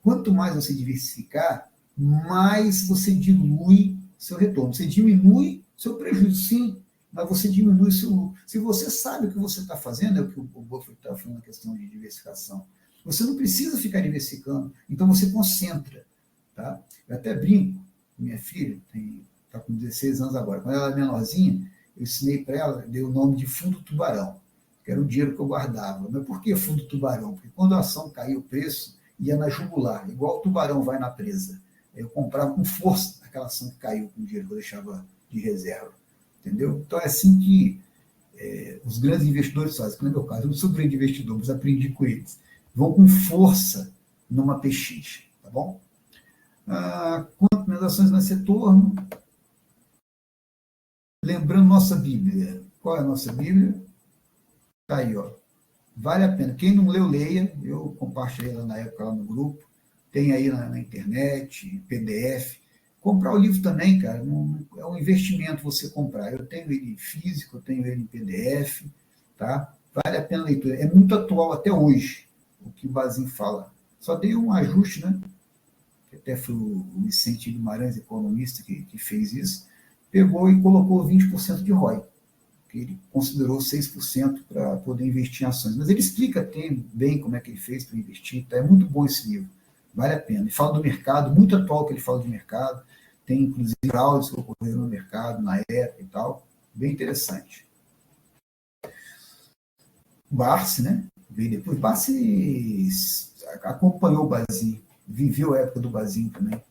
Quanto mais você diversificar, mais você dilui seu retorno. Você diminui seu prejuízo, sim, mas você diminui seu lucro. Se você sabe o que você está fazendo, é o que o Buffett está falando na questão de diversificação. Você não precisa ficar diversificando, então você concentra. Tá? Eu até brinco, minha filha está com 16 anos agora, quando ela era menorzinha, eu ensinei para ela, dei o nome de fundo tubarão, que era o dinheiro que eu guardava. Mas por que fundo tubarão? Porque quando a ação caiu o preço, ia na jugular, igual o tubarão vai na presa. Eu comprava com força aquela ação que caiu com o dinheiro que eu deixava de reserva. Entendeu? Então é assim que os grandes investidores fazem, que não é meu caso, eu não sou grande investidor, mas aprendi com eles, vão com força numa PX, tá bom? Quanto minhas ações vai ser retorno? Lembrando nossa Bíblia. Qual é a nossa Bíblia? Tá aí, ó. Vale a pena. Quem não leu, leia. Eu compartilhei lá na época, lá no grupo. Tem aí na internet, PDF. Comprar o livro também, cara, é um investimento você comprar. Eu tenho ele em físico, eu tenho ele em PDF, tá? Vale a pena a leitura. É muito atual até hoje, o que o Bazin fala. Só dei um ajuste, né? Que até foi o Vicente Guimarães, economista, que fez isso. Pegou e colocou 20% de ROI, que ele considerou 6% para poder investir em ações. Mas ele explica bem como é que ele fez para investir, tá? É muito bom esse livro, vale a pena. Ele fala do mercado, muito atual que ele fala de mercado, tem inclusive fraudes que ocorreram no mercado, na época e tal, bem interessante. Barsi, né? Veio depois. Barsi acompanhou o Bazin, viveu a época do Bazin também.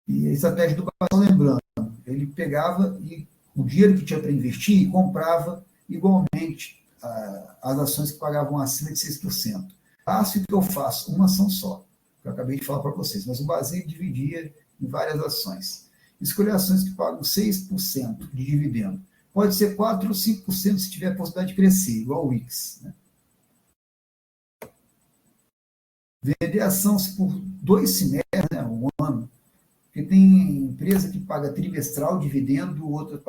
E a estratégia do Bazin, lembrando, ele pegava e o dinheiro que tinha para investir e comprava igualmente as ações que pagavam acima de 6%. Faço o que eu faço, uma ação só, que eu acabei de falar para vocês, mas o Bazin dividia em várias ações. Escolher ações que pagam 6% de dividendo. Pode ser 4% ou 5% se tiver a possibilidade de crescer, igual o Wix. Né? Vender ação por 2 semestres, né, um ano, porque tem empresa que paga trimestral dividendo, outras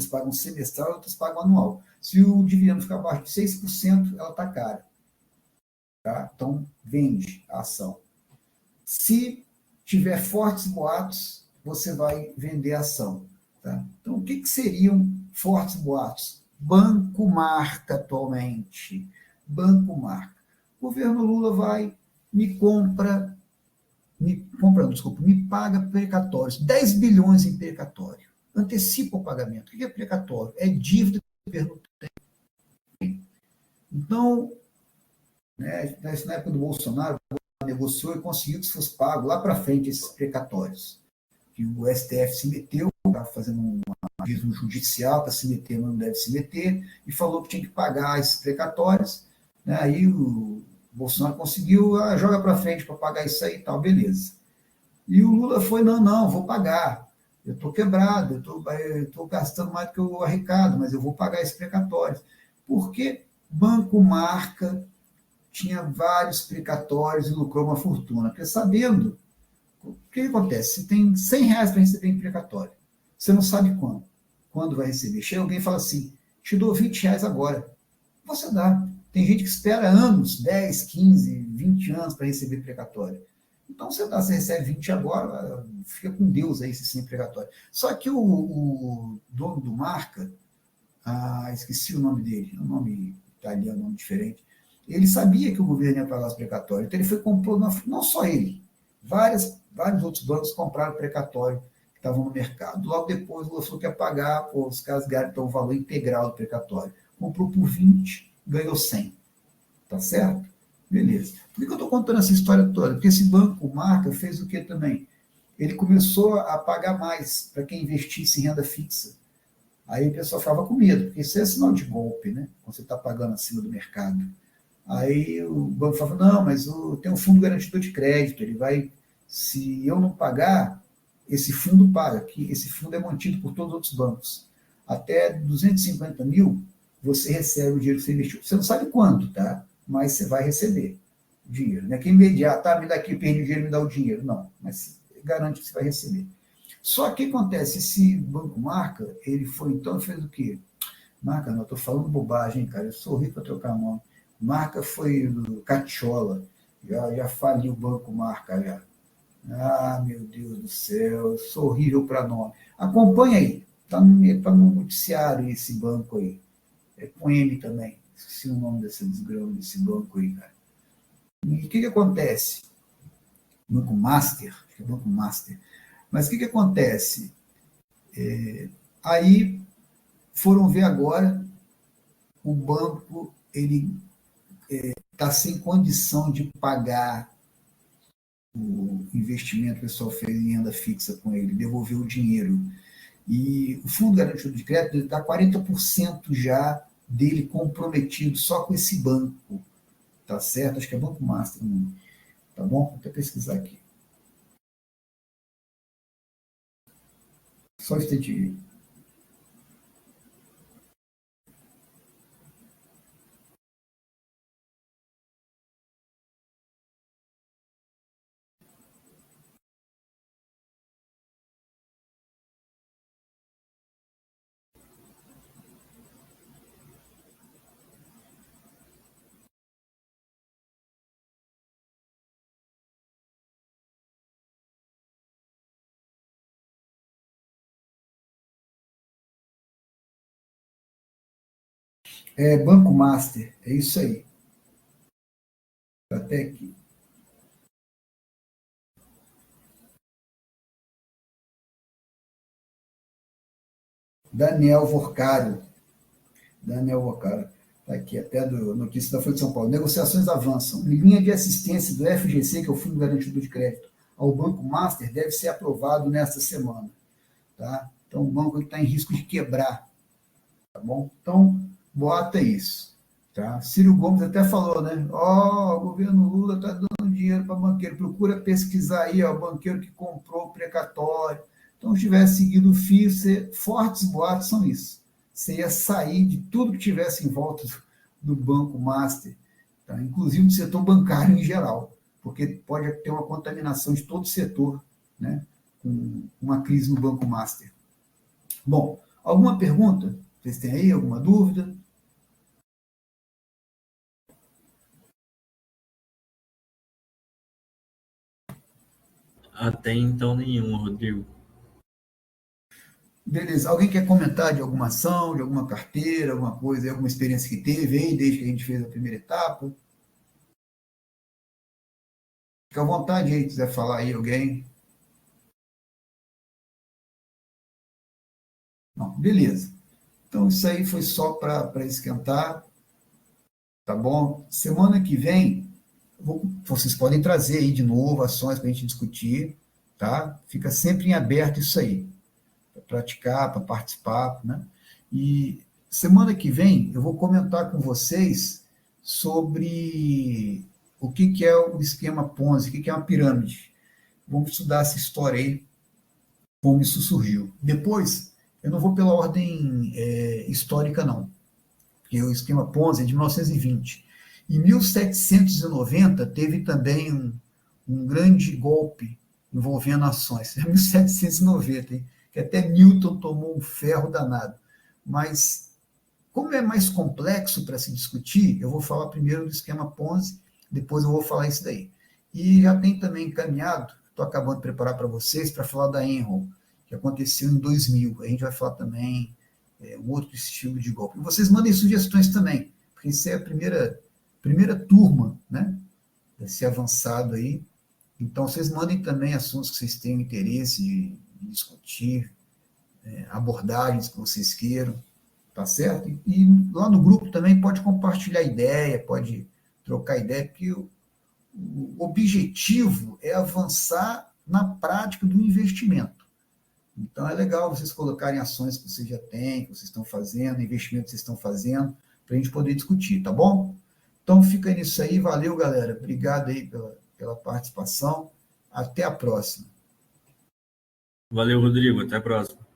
pagam semestral, outras pagam anual. Se o dividendo ficar abaixo de 6%, ela está cara. Tá? Então, vende a ação. Se tiver fortes boatos, você vai vender a ação. Tá? Então, o que seriam fortes boatos? Banco Marca atualmente. Banco Marca. O governo Lula vai, me paga precatórios, 10 bilhões em precatório. Antecipa o pagamento. O que é precatório? É dívida que o governo tem. Então, né, na época do Bolsonaro, negociou e conseguiu que isso fosse pago lá para frente, esses precatórios. Que o STF se meteu, estava fazendo um aviso judicial para se meter, não deve se meter, e falou que tinha que pagar esses precatórios. Né, aí o Bolsonaro conseguiu, joga para frente para pagar isso aí e tal, beleza. E o Lula foi, não, vou pagar. Eu estou quebrado, eu estou gastando mais do que eu arrecado, mas eu vou pagar esses precatórios. Porque Banco Marca tinha vários precatórios e lucrou uma fortuna. Porque sabendo, o que acontece? Você tem R$100 para receber em precatório. Você não sabe quando vai receber. Chega alguém e fala assim, te dou R$20 agora. Você dá. Tem gente que espera anos, 10, 15, 20 anos para receber precatório. Então, você recebe 20 agora, fica com Deus aí, sem precatório. Só que o dono do Marca, esqueci o nome dele, um nome italiano, um nome diferente, ele sabia que o governo ia pagar os precatórios, então ele foi comprou, não só ele, vários outros bancos compraram precatório que estavam no mercado. Logo depois, o Lula falou que ia pagar, os caras ganharam então, o valor integral do precatório. Comprou por 20, ganhou 100. Tá certo? Beleza. Por que eu estou contando essa história toda? Porque esse banco, Marca, fez o que também? Ele começou a pagar mais para quem investisse em renda fixa. Aí o pessoal ficava com medo, porque isso é sinal de golpe, né? Quando você está pagando acima do mercado. Aí o banco falava, não, mas tem um fundo garantidor de crédito, ele vai, se eu não pagar, esse fundo paga, que esse fundo é mantido por todos os outros bancos. Até 250 mil, você recebe o dinheiro que você investiu. Você não sabe quanto, tá? Mas você vai receber o dinheiro. Não é que imediato, me dá aqui, perdi o dinheiro, me dá o dinheiro. Não, mas garante que você vai receber. Só que acontece, esse Banco Marca, ele foi, então, fez o quê? Marca, não, estou falando bobagem, cara, eu sou rico para trocar nome. Marca foi do Catiola, já faliu o Banco Marca, já. Ah, meu Deus do céu, eu sou horrível para nome. Acompanha aí, está no noticiário esse banco aí. É com M também. Esqueci o nome desse desgrama desse banco aí, cara. E o que acontece? Banco Master, acho que é Banco Master. Mas o que acontece? Aí foram ver agora, o banco ele está sem condição de pagar o investimento que o pessoal fez em renda fixa com ele, devolveu o dinheiro. E o fundo garantido de crédito está 40% já dele comprometido só com esse banco, tá certo? Acho que é Banco Master, tá bom? Vou até pesquisar aqui. Só um instantinho. É Banco Master, é isso aí. Até aqui. Daniel Vorcaro. Daniel Vorcaro. Está aqui, até do notícia da Folha de São Paulo. Negociações avançam. Linha de assistência do FGC, que é o Fundo Garantido de Crédito, ao Banco Master, deve ser aprovado nesta semana. Tá? Então, o banco está em risco de quebrar. Tá bom? Então, bota isso. Tá? Ciro Gomes até falou, né? O governo Lula está dando dinheiro para banqueiro. Procura pesquisar aí, o banqueiro que comprou o precatório. Então, se tivesse seguido o fio, fortes boatos são isso. Você ia sair de tudo que tivesse em volta do Banco Master, tá? Inclusive do setor bancário em geral, porque pode ter uma contaminação de todo o setor, né? Com uma crise no Banco Master. Bom, alguma pergunta? Vocês têm aí alguma dúvida? Até então nenhum, Rodrigo. Beleza. Alguém quer comentar de alguma ação, de alguma carteira, alguma coisa, alguma experiência que teve aí, desde que a gente fez a primeira etapa? Fica à vontade aí, quiser falar aí alguém. Não, beleza. Então, isso aí foi só para esquentar, tá bom? Semana que vem, vocês podem trazer aí de novo ações para a gente discutir, tá? Fica sempre em aberto isso aí, para praticar, para participar, né? E semana que vem eu vou comentar com vocês sobre o que é o esquema Ponzi, o que é uma pirâmide. Vamos estudar essa história aí, como isso surgiu. Depois, eu não vou pela ordem histórica, não, porque o esquema Ponzi é de 1920. Em 1790, teve também um grande golpe envolvendo ações. É 1790, hein? Que até Newton tomou um ferro danado. Mas, como é mais complexo para se discutir, eu vou falar primeiro do esquema Ponzi, depois eu vou falar isso daí. E já tem também encaminhado, estou acabando de preparar para vocês, para falar da Enron, que aconteceu em 2000. A gente vai falar também um outro estilo de golpe. E vocês mandem sugestões também, porque isso é a primeira turma, né, desse avançado aí. Então, vocês mandem também assuntos que vocês tenham interesse de discutir, abordagens que vocês queiram, tá certo? E lá no grupo também pode compartilhar ideia, pode trocar ideia, porque o objetivo é avançar na prática do investimento. Então, é legal vocês colocarem ações que vocês já têm, que vocês estão fazendo, investimentos que vocês estão fazendo, para a gente poder discutir, tá bom? Então, fica nisso aí. Valeu, galera. Obrigado aí pela participação. Até a próxima. Valeu, Rodrigo. Até a próxima.